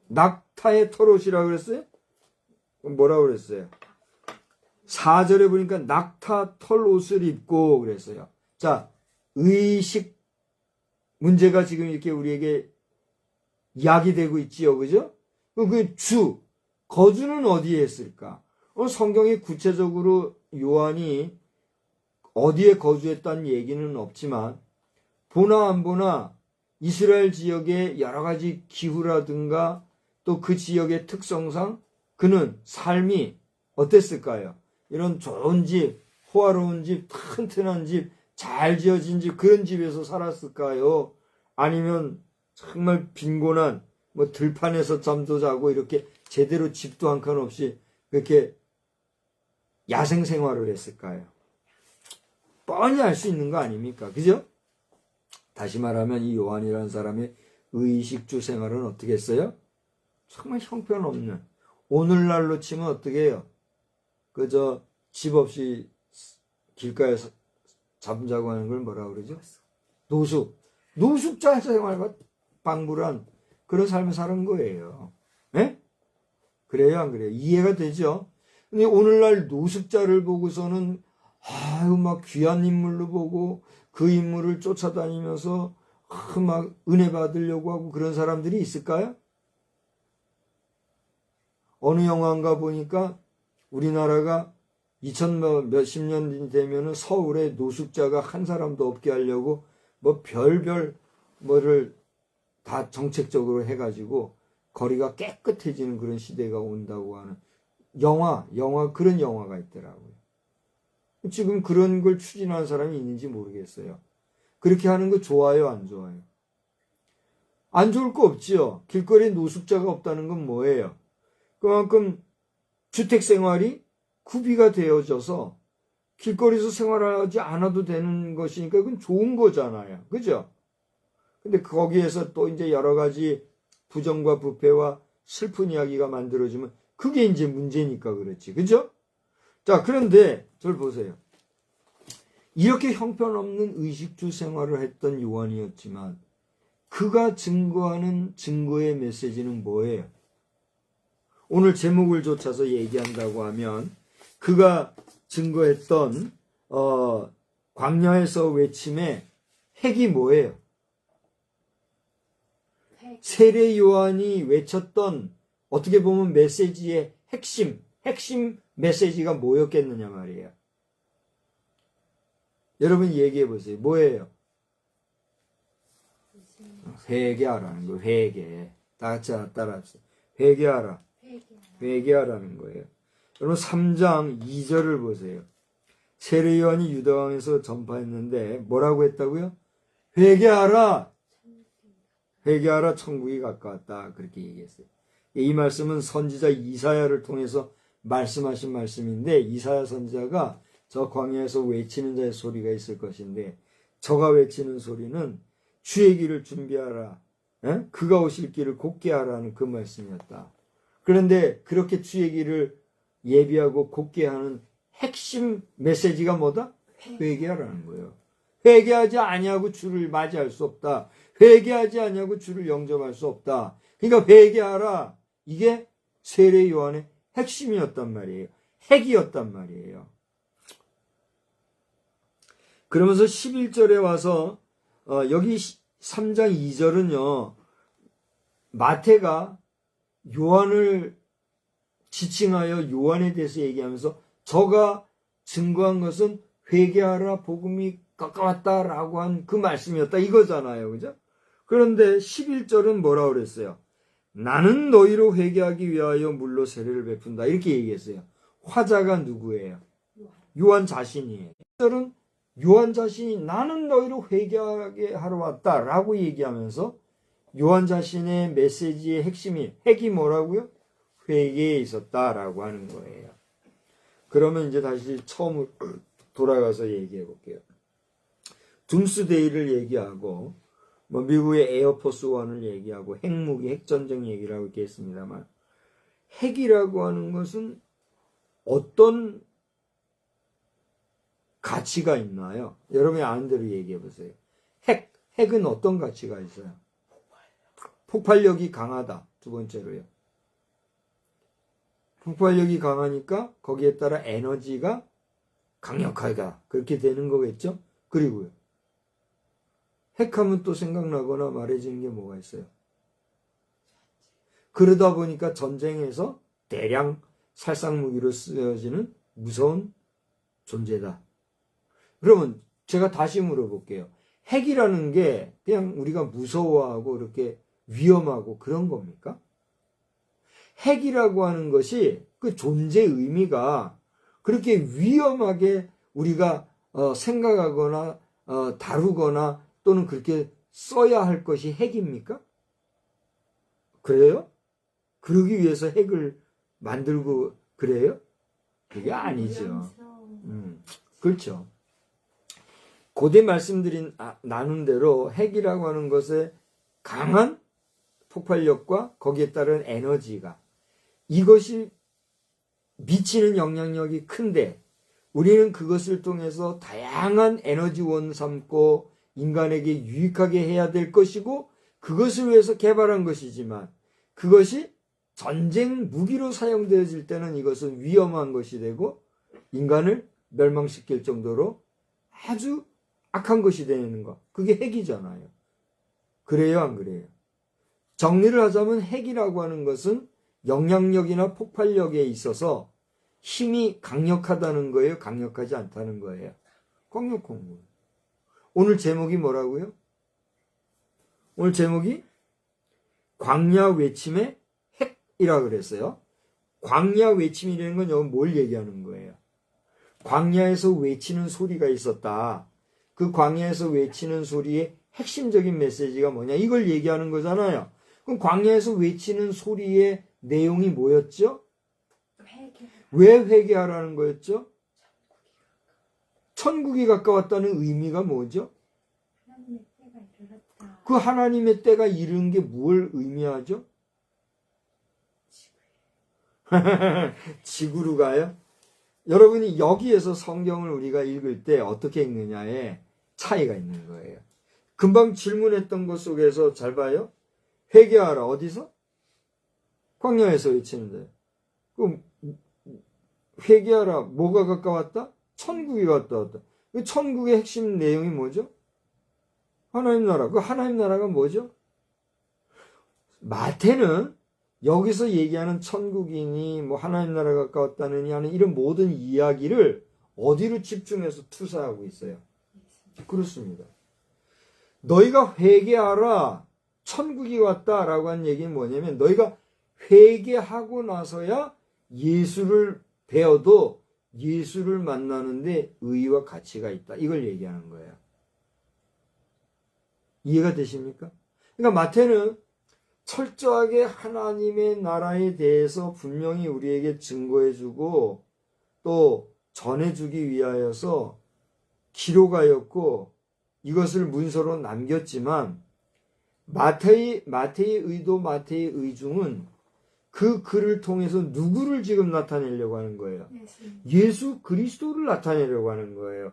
낙타의 털옷이라고 그랬어요? 뭐라고 그랬어요? 4절에 보니까 낙타 털옷을 입고 그랬어요. 자, 의식 문제가 지금 이렇게 우리에게 이야기되고 있지요. 그죠? 그 거주는 어디에 했을까? 성경에 구체적으로 요한이 어디에 거주했다는 얘기는 없지만 보나 안 보나 이스라엘 지역의 여러 가지 기후라든가 또 그 지역의 특성상 그는 삶이 어땠을까요? 이런 좋은 집, 호화로운 집, 튼튼한 집, 잘 지어진 집, 그런 집에서 살았을까요? 아니면 정말 빈곤한 들판에서 잠도 자고 이렇게 제대로 집도 한 칸 없이 그렇게 야생 생활을 했을까요? 뻔히 알 수 있는 거 아닙니까? 그죠? 다시 말하면 이 요한이라는 사람의 의식주 생활은 어떻게 했어요? 정말 형편없는 오늘날로 치면 어떻게 해요? 그저 집 없이 길가에서 잠자고 하는 걸 뭐라 그러죠? 노숙자 생활과 방불한 그런 삶을 사는 거예요. 예? 그래요, 안 그래요? 이해가 되죠? 근데 오늘날 노숙자를 보고서는 아유 막 귀한 인물로 보고 그 인물을 쫓아다니면서 막 은혜 받으려고 하고 그런 사람들이 있을까요? 어느 영화인가 보니까 우리나라가 2000 몇십 년 되면은 서울에 노숙자가 한 사람도 없게 하려고 뭐 별별 뭐를 다 정책적으로 해가지고 거리가 깨끗해지는 그런 시대가 온다고 하는 영화 그런 영화가 있더라고요. 지금 그런 걸 추진하는 사람이 있는지 모르겠어요. 그렇게 하는 거 좋아요, 안 좋아요? 안 좋을 거 없지요. 길거리에 노숙자가 없다는 건 뭐예요? 그만큼 주택 생활이 구비가 되어져서 길거리에서 생활하지 않아도 되는 것이니까 그건 좋은 거잖아요. 그죠? 근데 거기에서 또 이제 여러 가지 부정과 부패와 슬픈 이야기가 만들어지면 그게 이제 문제니까 그렇지. 그죠? 자, 그런데 저를 보세요. 이렇게 형편없는 의식주 생활을 했던 요한이었지만 그가 증거하는 증거의 메시지는 뭐예요? 오늘 제목을 좇아서 얘기한다고 하면 그가 증거했던 광야에서 외침의 핵이 뭐예요? 세례 요한이 외쳤던 어떻게 보면 메시지의 핵심 메시지가 뭐였겠느냐 말이에요. 여러분 얘기해 보세요. 뭐예요? 회개하라는 거예요. 회개. 다 같이 따라합시다. 회개하라는 거예요. 여러분 3장 2절을 보세요. 세례 요한이 유다왕에서 전파했는데 뭐라고 했다고요? 회개하라 천국이 가까웠다. 그렇게 얘기했어요. 이 말씀은 선지자 이사야를 통해서 말씀하신 말씀인데 이사야 선지자가 저 광야에서 외치는 자의 소리가 있을 것인데 저가 외치는 소리는 주의 길을 준비하라. 그가 오실 길을 곧게 하라는 그 말씀이었다. 그런데 그렇게 주의 길을 예비하고 곧게 하는 핵심 메시지가 뭐다? 회개하라는 거예요. 회개하지 아니하고 주를 맞이할 수 없다. 회개하지 아니하고 주를 영접할 수 없다. 그러니까 회개하라. 이게 세례 요한의 핵심이었단 말이에요. 핵이었단 말이에요. 그러면서 11절에 와서 여기 3장 2절은요. 마태가 요한을 지칭하여 요한에 대해서 얘기하면서 저가 증거한 것은 회개하라 복음이 가까웠다라고 한 그 말씀이었다 이거잖아요. 그죠? 그런데 11절은 뭐라고 그랬어요? 나는 너희로 회개하기 위하여 물로 세례를 베푼다. 이렇게 얘기했어요. 화자가 누구예요? 요한 자신이에요. 1절은 요한 자신이 나는 너희로 회개하게 하러 왔다라고 얘기하면서 요한 자신의 메시지의 핵이 뭐라고요? 회개에 있었다라고 하는 거예요. 그러면 이제 다시 처음으로 돌아가서 얘기해 볼게요. 둠스데이를 얘기하고 뭐 미국의 에어포스 원을 얘기하고 핵무기, 핵전쟁 얘기를 하고 있겠습니다만 핵이라고 하는 것은 어떤 가치가 있나요? 여러분이 아는 대로 얘기해 보세요. 핵은 어떤 가치가 있어요? 폭발력이 강하다. 두 번째로요. 폭발력이 강하니까 거기에 따라 에너지가 강력하다. 그렇게 되는 거겠죠? 그리고요. 핵하면 또 생각나거나 말해지는 게 뭐가 있어요? 그러다 보니까 전쟁에서 대량 살상무기로 쓰여지는 무서운 존재다. 그러면 제가 다시 물어볼게요. 핵이라는 게 그냥 우리가 무서워하고 이렇게 위험하고 그런 겁니까? 핵이라고 하는 것이 그 존재 의미가 그렇게 위험하게 우리가 생각하거나 다루거나 또는 그렇게 써야 할 것이 핵입니까? 그래요? 그러기 위해서 핵을 만들고 그래요? 그게 아니죠. 그렇죠. 고대 말씀드린 나눈 대로 핵이라고 하는 것에 강한 폭발력과 거기에 따른 에너지가 이것이 미치는 영향력이 큰데 우리는 그것을 통해서 다양한 에너지원 삼고 인간에게 유익하게 해야 될 것이고 그것을 위해서 개발한 것이지만 그것이 전쟁 무기로 사용되어질 때는 이것은 위험한 것이 되고 인간을 멸망시킬 정도로 아주 악한 것이 되는 것. 그게 핵이잖아요. 그래요, 안 그래요? 정리를 하자면 핵이라고 하는 것은 영향력이나 폭발력에 있어서 힘이 강력하다는 거예요? 강력하지 않다는 거예요? 강력한 거예요. 오늘 제목이 뭐라고요? 오늘 제목이 광야 외침의 핵이라 그랬어요. 광야 외침이라는 건 여기 뭘 얘기하는 거예요? 광야에서 외치는 소리가 있었다. 그 광야에서 외치는 소리의 핵심적인 메시지가 뭐냐? 이걸 얘기하는 거잖아요. 그럼 광야에서 외치는 소리의 내용이 뭐였죠? 왜 회개하라는 거였죠? 천국이 가까웠다는 의미가 뭐죠? 하나님의 때가 이르렀다. 그 하나님의 때가 이른 게 뭘 의미하죠? 지구로 가요? 여러분이 여기에서 성경을 우리가 읽을 때 어떻게 읽느냐에 차이가 있는 거예요. 금방 질문했던 것 속에서 잘 봐요. 회개하라. 어디서? 광야에서 외치는데. 그럼 회개하라. 뭐가 가까웠다? 천국이 가까웠다. 그 천국의 핵심 내용이 뭐죠? 하나님 나라. 그 하나님 나라가 뭐죠? 마태는 여기서 얘기하는 천국이니 뭐 하나님 나라가 가까웠다느니 하는 이런 모든 이야기를 어디로 집중해서 투사하고 있어요? 그렇습니다. 너희가 회개하라. 천국이 왔다라고 한 얘기는 뭐냐면 너희가 회개하고 나서야 예수를 배워도 예수를 만나는데 의의와 가치가 있다. 이걸 얘기하는 거예요. 이해가 되십니까? 그러니까 마태는 철저하게 하나님의 나라에 대해서 분명히 우리에게 증거해주고 또 전해주기 위하여서 기록하였고 이것을 문서로 남겼지만 마태의 의도 마태의 의중은 그 글을 통해서 누구를 지금 나타내려고 하는 거예요? 예수 그리스도를 나타내려고 하는 거예요.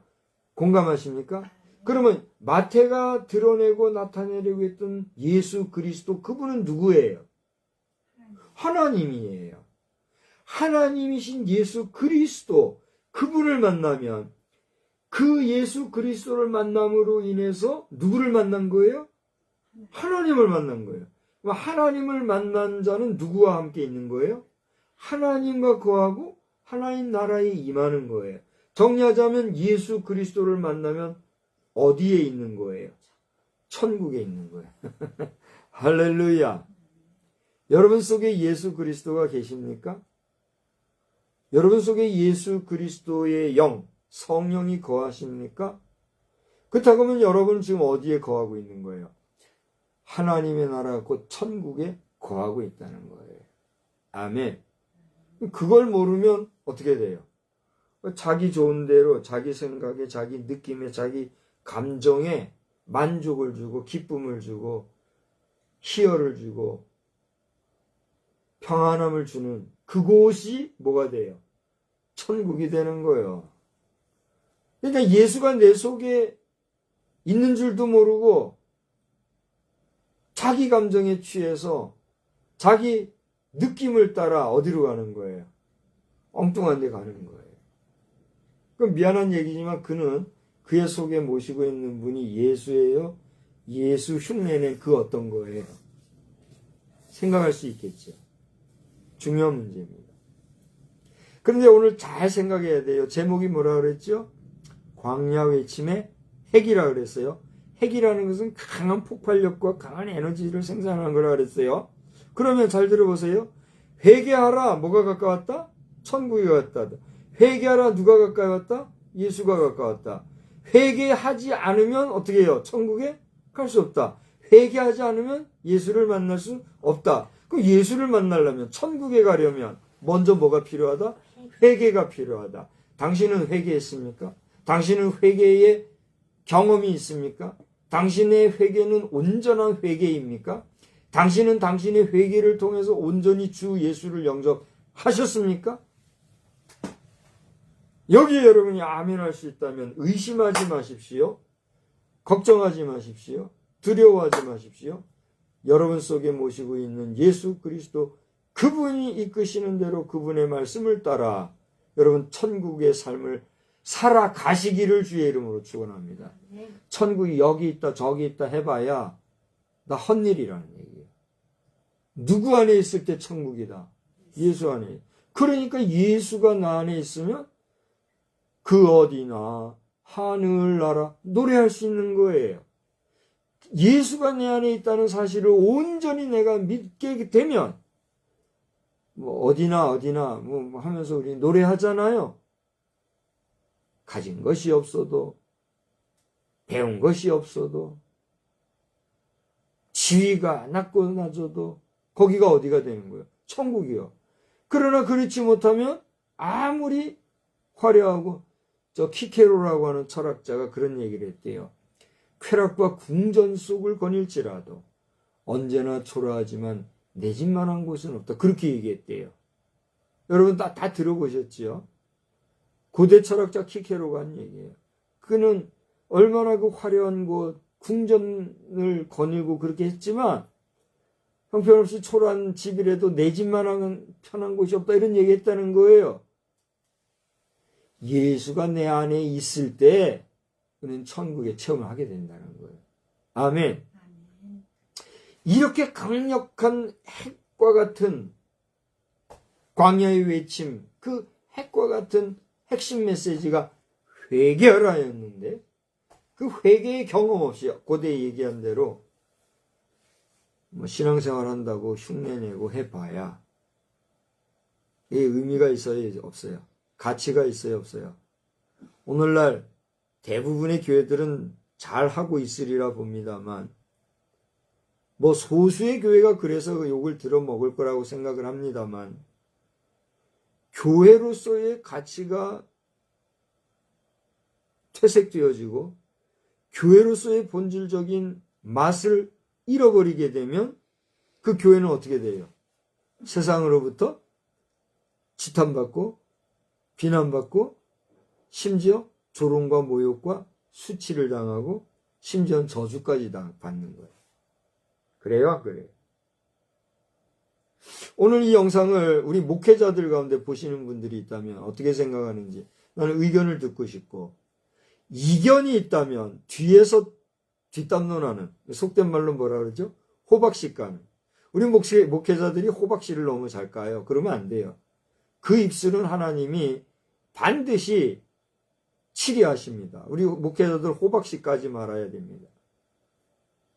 공감하십니까? 그러면 마태가 드러내고 나타내려고 했던 예수 그리스도 그분은 누구예요? 하나님이에요. 하나님이신 예수 그리스도 그분을 만나면 그 예수 그리스도를 만남으로 인해서 누구를 만난 거예요? 하나님을 만난 거예요. 하나님을 만난 자는 누구와 함께 있는 거예요? 하나님과 거하고 하나님 나라에 임하는 거예요. 정리하자면 예수 그리스도를 만나면 어디에 있는 거예요? 천국에 있는 거예요. 할렐루야. 여러분 속에 예수 그리스도가 계십니까? 여러분 속에 예수 그리스도의 영, 성령이 거하십니까? 그렇다고 하면 여러분 지금 어디에 거하고 있는 거예요? 하나님의 나라 곧 천국에 거하고 있다는 거예요. 아멘. 그걸 모르면 어떻게 돼요? 자기 좋은 대로 자기 생각에 자기 느낌에 자기 감정에 만족을 주고 기쁨을 주고 희열을 주고 평안함을 주는 그곳이 뭐가 돼요? 천국이 되는 거예요. 그러니까 예수가 내 속에 있는 줄도 모르고 자기 감정에 취해서 자기 느낌을 따라 어디로 가는 거예요? 엉뚱한 데 가는 거예요. 그럼 미안한 얘기지만 그는 그의 속에 모시고 있는 분이 예수예요? 예수 흉내낸 그 어떤 거예요? 생각할 수 있겠죠. 중요한 문제입니다. 그런데 오늘 잘 생각해야 돼요. 제목이 뭐라 그랬죠? 광야 외침의 핵이라 그랬어요. 핵이라는 것은 강한 폭발력과 강한 에너지를 생산하는 거라 그랬어요. 그러면 잘 들어보세요. 회개하라. 뭐가 가까웠다? 천국이 가까웠다. 회개하라. 누가 가까이 왔다? 예수가 가까웠다. 회개하지 않으면 어떻게 해요? 천국에 갈 수 없다. 회개하지 않으면 예수를 만날 수 없다. 그럼 예수를 만나려면 천국에 가려면 먼저 뭐가 필요하다? 회개가 필요하다. 당신은 회개했습니까? 당신은 회개의 경험이 있습니까? 당신의 회개는 온전한 회개입니까? 당신은 당신의 회개를 통해서 온전히 주 예수를 영접하셨습니까? 여기에 여러분이 아멘 할 수 있다면 의심하지 마십시오. 걱정하지 마십시오. 두려워하지 마십시오. 여러분 속에 모시고 있는 예수 그리스도 그분이 이끄시는 대로 그분의 말씀을 따라 여러분 천국의 삶을 살아가시기를 주의 이름으로 축원합니다. 천국이 여기 있다 저기 있다 해봐야 나 헛일이라는 얘기예요. 누구 안에 있을 때 천국이다? 예수 안에. 그러니까 예수가 나 안에 있으면 그 어디나 하늘나라 노래할 수 있는 거예요. 예수가 내 안에 있다는 사실을 온전히 내가 믿게 되면 뭐 어디나 뭐 하면서 우리 노래하잖아요. 가진 것이 없어도 배운 것이 없어도 지위가 낮고 낮아도 거기가 어디가 되는 거예요? 천국이요. 그러나 그렇지 못하면 아무리 화려하고 저 키케로라고 하는 철학자가 그런 얘기를 했대요. 쾌락과 궁전 속을 거닐지라도 언제나 초라하지만 내 집만한 곳은 없다. 그렇게 얘기했대요. 여러분 다 들어보셨지요? 고대 철학자 키케로가 한 얘기예요. 그는 얼마나 그 화려한 곳 궁전을 거닐고 그렇게 했지만 형편없이 초라한 집이라도 내 집만한 편한 곳이 없다. 이런 얘기했다는 거예요. 예수가 내 안에 있을 때 그는 천국의 체험을 하게 된다는 거예요. 아멘. 이렇게 강력한 핵과 같은 광야의 외침, 그 핵과 같은 핵심 메시지가 회개하라였는데 그 회개의 경험 없이 고대에 얘기한 대로 뭐 신앙생활 한다고 흉내내고 해봐야 이 의미가 있어요, 없어요? 가치가 있어요, 없어요? 오늘날 대부분의 교회들은 잘 하고 있으리라 봅니다만 뭐 소수의 교회가 그래서 욕을 들어먹을 거라고 생각을 합니다만 교회로서의 가치가 퇴색되어지고 교회로서의 본질적인 맛을 잃어버리게 되면 그 교회는 어떻게 돼요? 세상으로부터 지탄받고 비난받고 심지어 조롱과 모욕과 수치를 당하고 심지어는 저주까지 받는 거예요. 그래요? 안 그래요? 오늘 이 영상을 우리 목회자들 가운데 보시는 분들이 있다면 어떻게 생각하는지 나는 의견을 듣고 싶고 이견이 있다면 뒤에서 뒷담론하는 속된 말로 뭐라 그러죠? 호박씨 까는 우리 목회자들이 호박씨를 너무 잘 까요. 그러면 안 돼요. 그 입술은 하나님이 반드시 치리하십니다. 우리 목회자들 호박씨 까지 말아야 됩니다.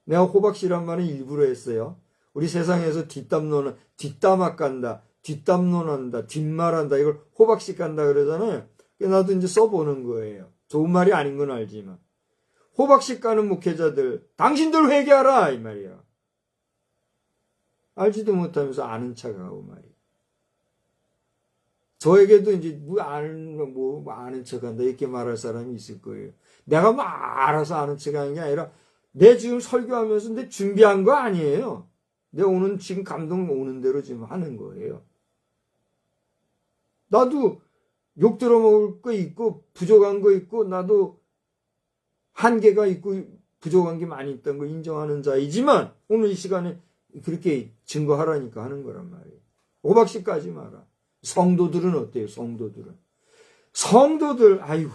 내가 호박씨란 말은 일부러 했어요. 우리 세상에서 뒷담화 깐다, 뒷담론한다, 뒷말한다, 이걸 호박씨 깐다 그러잖아요. 나도 이제 써보는 거예요. 좋은 말이 아닌 건 알지만. 호박씨 까는 목회자들, 당신들 회개하라! 이 말이야. 알지도 못하면서 아는 척하고 말이야. 저에게도 이제 아는 척한다 이렇게 말할 사람이 있을 거예요. 내가 뭐 알아서 아는 척하는 게 아니라 내 지금 설교하면서 내 준비한 거 아니에요. 내가 오는 지금 감동 오는 대로 지금 하는 거예요. 나도 욕 들어먹을 거 있고 부족한 거 있고 나도 한계가 있고 부족한 게 많이 있다는 걸 인정하는 자이지만 오늘 이 시간에 그렇게 증거하라니까 하는 거란 말이에요. 호박씨 까지 마라. 성도들은 어때요? 성도들 아이고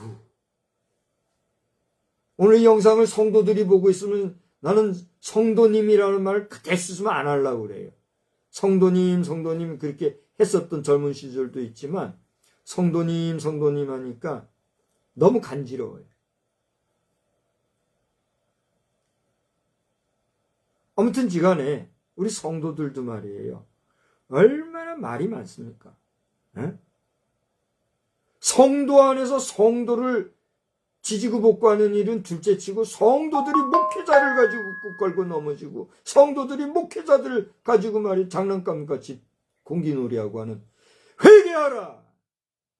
오늘 이 영상을 성도들이 보고 있으면 나는 성도님이라는 말을 그대 쓰면 안 하려고 그래요. 성도님 그렇게 했었던 젊은 시절도 있지만 성도님 하니까 너무 간지러워요. 아무튼 지간에 우리 성도들도 말이에요. 얼마나 말이 많습니까? 에? 성도 안에서 성도를 지지고 볶고하는 일은 둘째치고 성도들이 목회자를 가지고 꾹 걸고 넘어지고 성도들이 목회자들을 가지고 말이 장난감같이 공기놀이하고 하는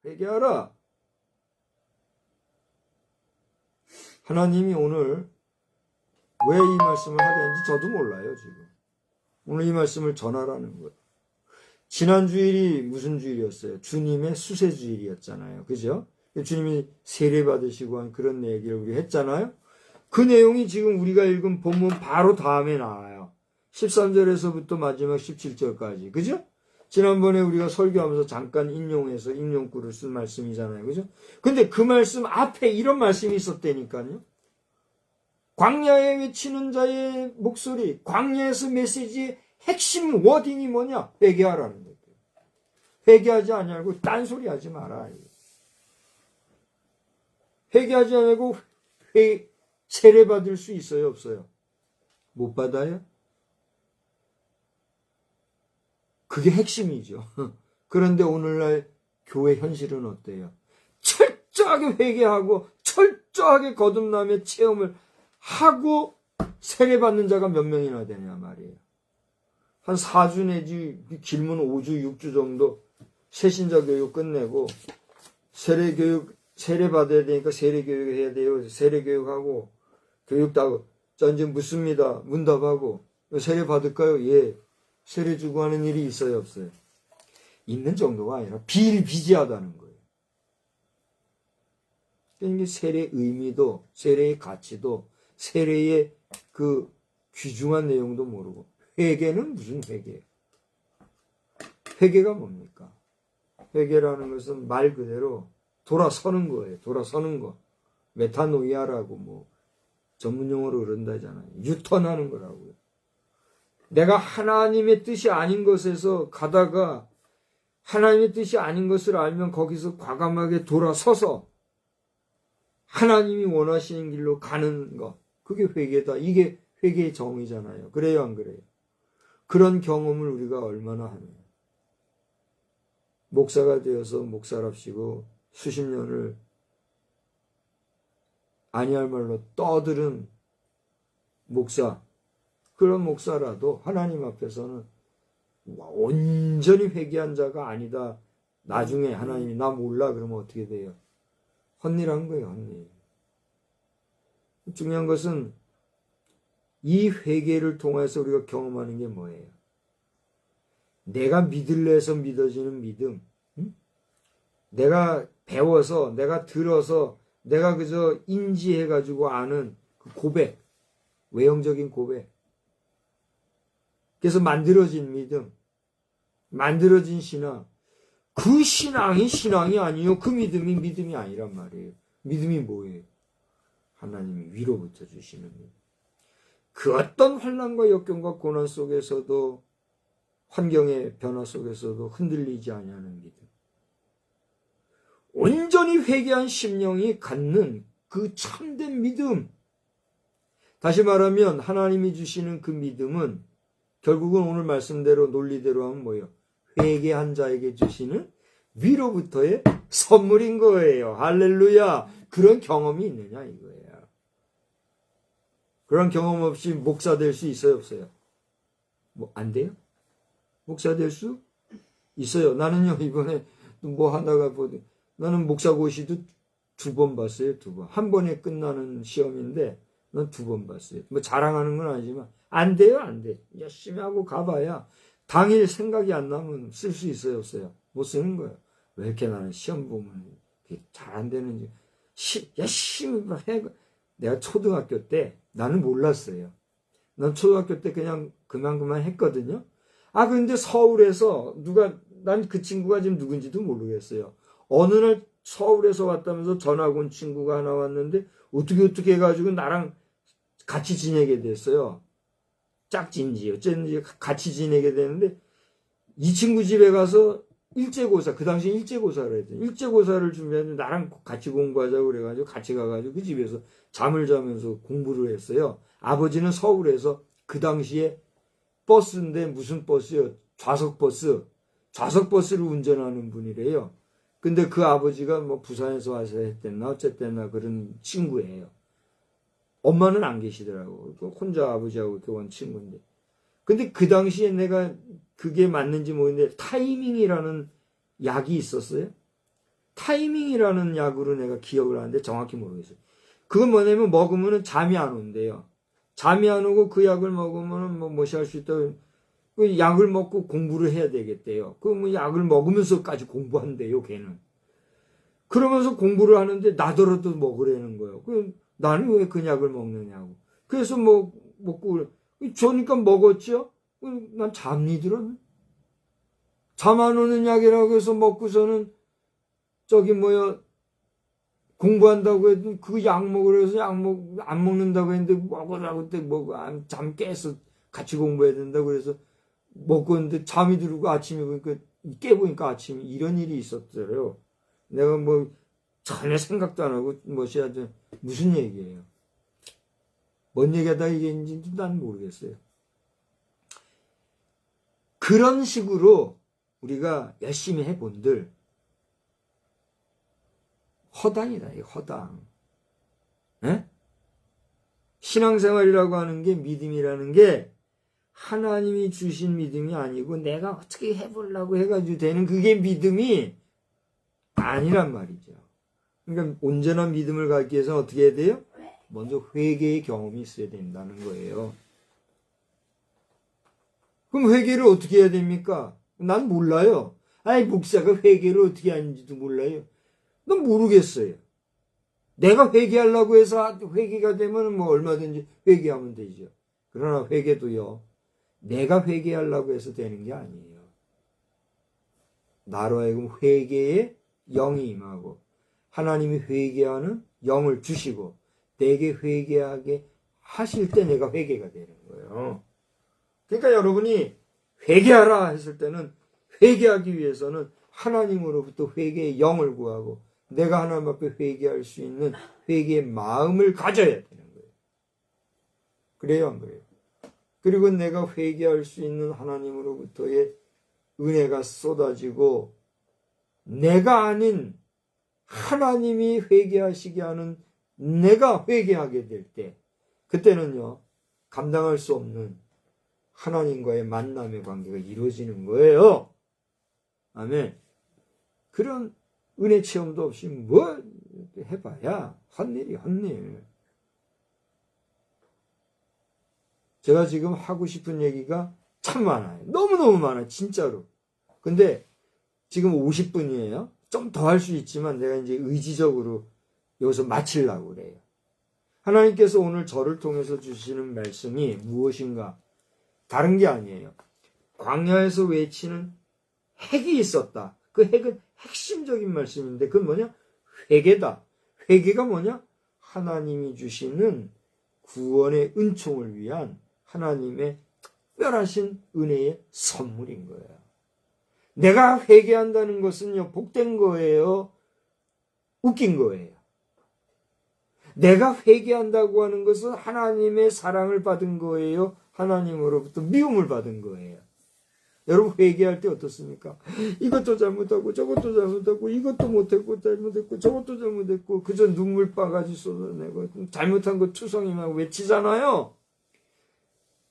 회개하라. 하나님이 오늘 왜 이 말씀을 하게 하는지 저도 몰라요 지금. 오늘 이 말씀을 전하라는 거예요. 지난 주일이 무슨 주일이었어요? 주님의 수세 주일이었잖아요. 그죠? 주님이 세례 받으시고 한 그런 얘기를 우리 했잖아요. 그 내용이 지금 우리가 읽은 본문 바로 다음에 나와요. 13절에서부터 마지막 17절까지. 그죠? 지난번에 우리가 설교하면서 잠깐 인용해서 인용구를 쓴 말씀이잖아요. 그죠? 근데 그 말씀 앞에 이런 말씀이 있었다니까요. 광야에 외치는 자의 목소리, 광야에서 메시지의 핵심 워딩이 뭐냐? 회개하라는 거예요. 회개하지 않냐고 딴소리 하지 마라. 회개하지 않고 세례 받을 수 있어요, 없어요? 못 받아요? 그게 핵심이죠. 그런데 오늘날 교회 현실은 어때요? 철저하게 회개하고 철저하게 거듭남의 체험을 하고 세례 받는 자가 몇 명이나 되냐 말이에요. 한 4주 내지 길면 5주, 6주 정도 새신자 교육 끝내고 세례 받아야 되니까 세례 교육 해야 돼요. 세례 교육하고 교육도 하고 전제 묻습니다. 문답하고 세례 받을까요? 예. 세례 주고 하는 일이 있어요, 없어요? 있는 정도가 아니라 비일비재하다는 거예요. 그러니까 세례의 의미도, 세례의 가치도, 세례의 그 귀중한 내용도 모르고 회개는 무슨 회개예요? 회개가 뭡니까? 회개라는 것은 말 그대로 돌아서는 거예요. 돌아서는 거. 메타노이아라고 뭐 전문용어로 그런다잖아요. 유턴하는 거라고요. 내가 하나님의 뜻이 아닌 것에서 가다가 하나님의 뜻이 아닌 것을 알면 거기서 과감하게 돌아서서 하나님이 원하시는 길로 가는 것. 그게 회개다. 이게 회개의 정의잖아요. 그래요, 안 그래요? 그런 경험을 우리가 얼마나 하느냐. 목사가 되어서 목사랍시고 수십 년을 아니할 말로 떠들은 목사, 그런 목사라도 하나님 앞에서는 온전히 회개한 자가 아니다. 나중에 하나님이 나 몰라 그러면 어떻게 돼요? 헛일한 거예요, 헛일. 중요한 것은 이 회개를 통해서 우리가 경험하는 게 뭐예요? 내가 믿을래서 믿어지는 믿음, 내가 배워서, 내가 들어서, 내가 그저 인지해가지고 아는 그 고백, 외형적인 고백. 그래서 만들어진 믿음, 만들어진 신앙. 그 신앙이 신앙이 아니요. 그 믿음이 믿음이 아니란 말이에요. 믿음이 뭐예요? 하나님이 위로부터 주시는 믿음. 그 어떤 환난과 역경과 고난 속에서도 환경의 변화 속에서도 흔들리지 아니하는 믿음. 온전히 회개한 심령이 갖는 그 참된 믿음. 다시 말하면 하나님이 주시는 그 믿음은 결국은 오늘 말씀대로 논리대로 하면 뭐예요? 회개한 자에게 주시는 위로부터의 선물인 거예요. 할렐루야. 그런 경험이 있느냐 이거예요. 그런 경험 없이 목사 될 수 있어요, 없어요? 뭐 안 돼요? 목사 될 수 있어요. 나는요 이번에 뭐 하다가 나는 목사 고시도 2번 봤어요. 2번. 한 번에 끝나는 시험인데 난 2번 봤어요. 뭐 자랑하는 건 아니지만 안 돼요, 안 돼. 열심히 하고 가봐야 당일 생각이 안 나면 쓸 수 있어요, 없어요? 못 쓰는 거예요. 왜 이렇게 나는 시험 보면 잘 안 되는지 열심히 해. 내가 초등학교 때 나는 몰랐어요. 난 초등학교 때 그냥 그만 했거든요. 그런데 서울에서 난 그 친구가 지금 누군지도 모르겠어요. 어느 날 서울에서 왔다면서 전학 온 친구가 하나 왔는데 어떻게 해가지고 나랑 같이 지내게 됐어요. 짝진지 어쨌든지 같이 지내게 되는데 이 친구 집에 가서 일제고사, 그 당시 일제고사를 했더니 일제고사를 준비하는데 나랑 같이 공부하자고 그래가지고 같이 가가지고 그 집에서 잠을 자면서 공부를 했어요. 아버지는 서울에서 그 당시에 버스인데 무슨 버스요? 좌석버스를 운전하는 분이래요. 근데 그 아버지가 뭐 부산에서 와서 했댔나 어쨌댔나 그런 친구예요. 엄마는 안 계시더라고. 혼자 아버지하고 이렇게 온 친구인데. 근데 그 당시에 내가 그게 맞는지 모르겠는데 타이밍이라는 약이 있었어요. 타이밍이라는 약으로 내가 기억을 하는데 정확히 모르겠어요. 그건 뭐냐면 먹으면 잠이 안 온대요. 잠이 안 오고 그 약을 먹으면 뭐 할 수 있다. 그 약을 먹고 공부를 해야 되겠대요. 그 뭐 약을 먹으면서까지 공부한대요, 걔는. 그러면서 공부를 하는데 나더라도 먹으라는 거예요. 그 나는 왜 그 약을 먹느냐고. 그래서 뭐 먹고 저니까 먹었죠. 난 잠이 들었네. 잠 안 오는 약이라고 해서 먹고서는 저기 뭐야 공부한다고 해도 그 약 먹으라 해서 안 먹는다고 했는데 먹으라고 때 잠 깨서 같이 공부해야 된다고 그래서 먹고 있는데 잠이 들고 아침에 보니까 깨보니까 아침에 이런 일이 있었더래요. 내가 뭐 전혀 생각도 안 하고 뭐시야 무슨 얘기예요. 뭔 얘기하다 얘기했는지도 난 모르겠어요. 그런 식으로 우리가 열심히 해본들 허당이다, 이 허당. 에? 신앙생활이라고 하는 게, 믿음이라는 게 하나님이 주신 믿음이 아니고 내가 어떻게 해보려고 해가지고 되는 그게 믿음이 아니란 말이죠. 그러니까 온전한 믿음을 갖기 위해서는 어떻게 해야 돼요? 먼저 회개의 경험이 있어야 된다는 거예요. 그럼 회개를 어떻게 해야 됩니까? 난 몰라요. 아니, 목사가 회개를 어떻게 하는지도 몰라요. 난 모르겠어요. 내가 회개하려고 해서 회개가 되면 뭐 얼마든지 회개하면 되죠. 그러나 회개도요, 내가 회개하려고 해서 되는 게 아니에요. 나로 하여금 회개의 영이 임하고 하나님이 회개하는 영을 주시고 내게 회개하게 하실 때 내가 회개가 되는 거예요. 그러니까 여러분이 회개하라 했을 때는 회개하기 위해서는 하나님으로부터 회개의 영을 구하고 내가 하나님 앞에 회개할 수 있는 회개의 마음을 가져야 되는 거예요. 그래요, 안 그래요? 그리고 내가 회개할 수 있는 하나님으로부터의 은혜가 쏟아지고 내가 아닌 하나님이 회개하시게 하는 내가 회개하게 될 때 그때는요, 감당할 수 없는 하나님과의 만남의 관계가 이루어지는 거예요. 아멘. 그런 은혜 체험도 없이 뭐 해봐야 헛일이 헛일. 제가 지금 하고 싶은 얘기가 참 많아요. 너무너무 많아요. 진짜로. 근데 지금 50분이에요. 좀 더 할 수 있지만 내가 이제 의지적으로 여기서 마치려고 그래요. 하나님께서 오늘 저를 통해서 주시는 말씀이 무엇인가? 다른 게 아니에요. 광야에서 외치는 핵이 있었다. 그 핵은 핵심적인 말씀인데 그건 뭐냐? 회개다. 회개가 뭐냐? 하나님이 주시는 구원의 은총을 위한 하나님의 특별하신 은혜의 선물인 거예요. 내가 회개한다는 것은요, 복된 거예요? 웃긴 거예요? 내가 회개한다고 하는 것은 하나님의 사랑을 받은 거예요? 하나님으로부터 미움을 받은 거예요? 여러분 회개할 때 어떻습니까? 이것도 잘못하고 저것도 잘못하고 이것도 못했고 잘못했고 저것도 잘못했고 그저 눈물바가지 쏟아내고 잘못한 거 투성이만 외치잖아요.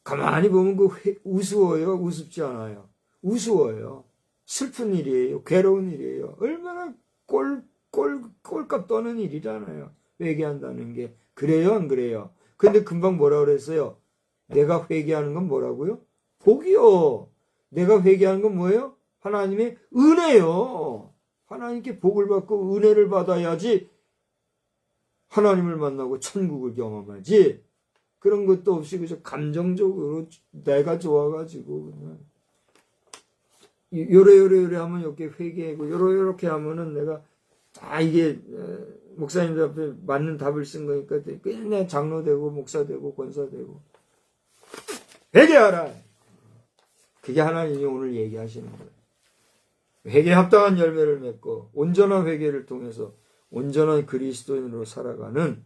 가만히 보면 우스워요? 우습지 않아요? 우스워요. 슬픈 일이에요. 괴로운 일이에요. 얼마나 꼴값 떠는 일이잖아요. 회개한다는 게. 그래요? 안 그래요? 근데 금방 뭐라 그랬어요? 내가 회개하는 건 뭐라고요? 복이요. 내가 회개하는 건 뭐예요? 하나님의 은혜요. 하나님께 복을 받고 은혜를 받아야지 하나님을 만나고 천국을 경험하지. 그런 것도 없이 그저 감정적으로 내가 좋아가지고 그냥 요래 하면 이렇게 회개하고 요렇게 하면은 내가 이게 목사님들 앞에 맞는 답을 쓴 거니까 그냥 장로 되고 목사 되고 권사 되고 회개하라. 그게 하나님이 오늘 얘기하시는 거예요. 회개에 합당한 열매를 맺고 온전한 회개를 통해서 온전한 그리스도인으로 살아가는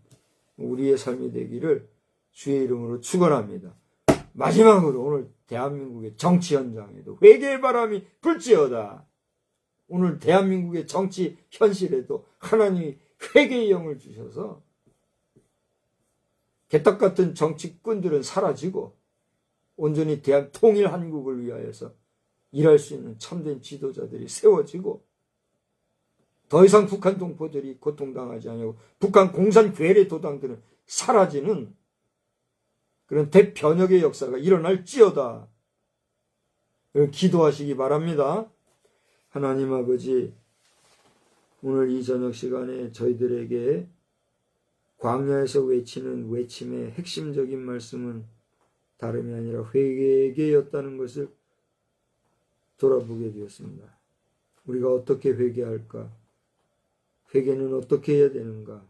우리의 삶이 되기를 주의 이름으로 축원합니다. 마지막으로 오늘 대한민국의 정치 현장에도 회개의 바람이 불지어다. 오늘 대한민국의 정치 현실에도 하나님이 회개의 영을 주셔서 개떡 같은 정치꾼들은 사라지고 온전히 대한 통일 한국을 위하여서 일할 수 있는 참된 지도자들이 세워지고 더 이상 북한 동포들이 고통당하지 않고 북한 공산 괴뢰 도당들은 사라지는 그런 대변혁의 역사가 일어날지어다. 기도하시기 바랍니다. 하나님 아버지, 오늘 이 저녁 시간에 저희들에게 광야에서 외치는 외침의 핵심적인 말씀은 다름이 아니라 회개였다는 것을 돌아보게 되었습니다. 우리가 어떻게 회개할까? 회개는 어떻게 해야 되는가?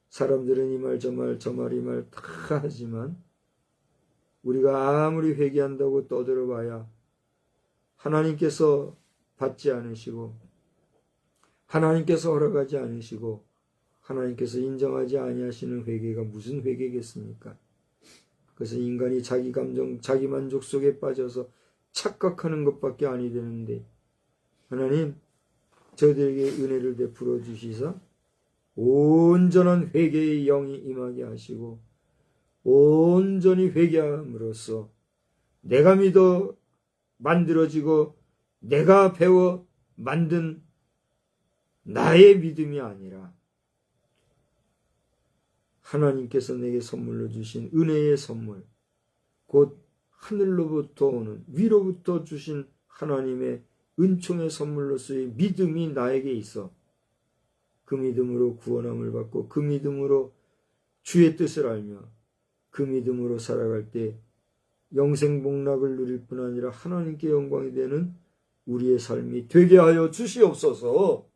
사람들은 이 말 저 말 저 말 이 말 다 하지만 우리가 아무리 회개한다고 떠들어봐야 하나님께서 받지 않으시고 하나님께서 허락하지 않으시고 하나님께서 인정하지 아니하시는 회개가 무슨 회개겠습니까? 그래서 인간이 자기 감정, 자기 만족 속에 빠져서 착각하는 것밖에 아니 되는데 하나님 저희들에게 은혜를 베풀어 주시사 온전한 회개의 영이 임하게 하시고 온전히 회개함으로써 내가 믿어 만들어지고 내가 배워 만든 나의 믿음이 아니라 하나님께서 내게 선물로 주신 은혜의 선물, 곧 하늘로부터 오는 위로부터 주신 하나님의 은총의 선물로서의 믿음이 나에게 있어 그 믿음으로 구원함을 받고 그 믿음으로 주의 뜻을 알며 그 믿음으로 살아갈 때 영생복락을 누릴 뿐 아니라 하나님께 영광이 되는 우리의 삶이 되게 하여 주시옵소서.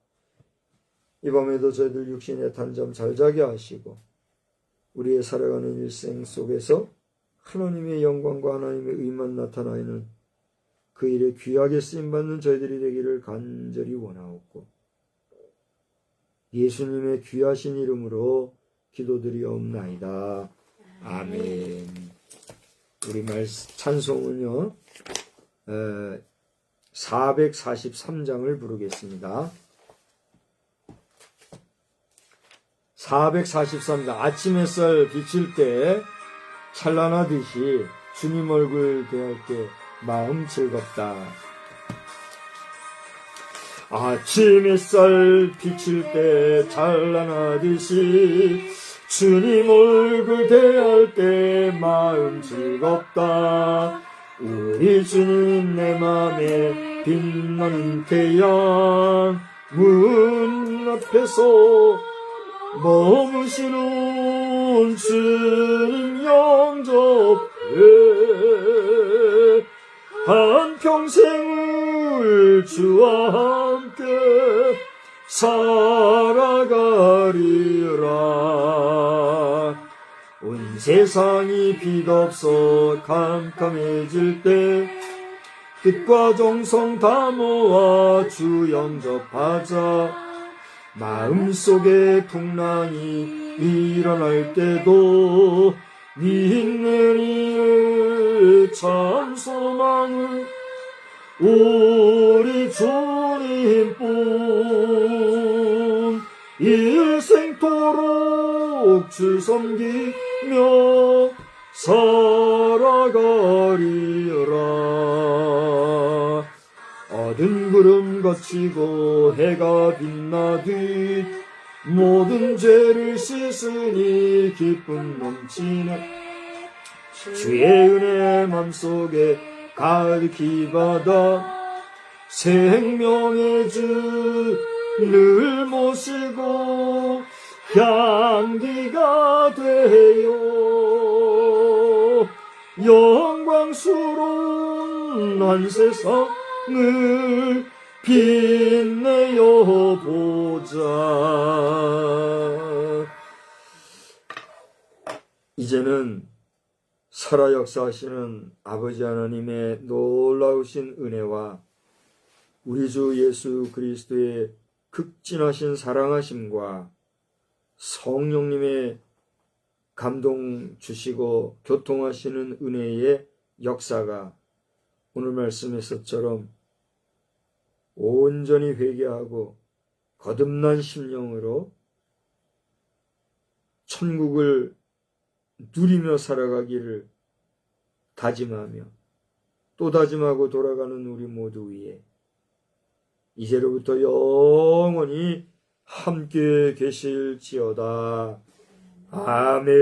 이 밤에도 저희들 육신의 단잠 잘 자게 하시고 우리의 살아가는 일생 속에서 하나님의 영광과 하나님의 의만 나타나는 그 일에 귀하게 쓰임받는 저희들이 되기를 간절히 원하옵고 예수님의 귀하신 이름으로 기도드리옵나이다. 아멘. 우리 찬송은요 443장을 부르겠습니다. 443장. 아침 햇살 비칠 때 찬란하듯이 주님 얼굴 대할 때 마음 즐겁다. 아침 햇살 비칠 때 찬란하듯이 주님 얼굴 대할 때 마음 즐겁다. 우리 주님 내 맘에 빛나는 태양 문 앞에서 머무시는 주님 영접해 한평생을 주와 함께 살아가리라. 온 세상이 빛없어 캄캄해질 때 뜻과 정성 다 모아 주 영접하자. 마음속에 풍랑이 일어날 때도 믿는 이의 참 소망은 우리 주님뿐. 일생토록 주 섬기며 살아가리라. 어두운 구름 거치고 해가 빛나듯 모든 죄를 씻으니 기쁨 넘치네. 주의 은혜 맘속에 가득히 받아 생명의 주 늘 모시고 향기가 되어 영광스러운 한 세상을 빛내어 보자. 이제는 살아 역사하시는 아버지 하나님의 놀라우신 은혜와 우리 주 예수 그리스도의 극진하신 사랑하심과 성령님의 감동 주시고 교통하시는 은혜의 역사가 오늘 말씀에서처럼 온전히 회개하고 거듭난 심령으로 천국을 누리며 살아가기를 다짐하며 또 다짐하고 돌아가는 우리 모두 위에 이제로부터 영원히 함께 계실지어다. 아멘.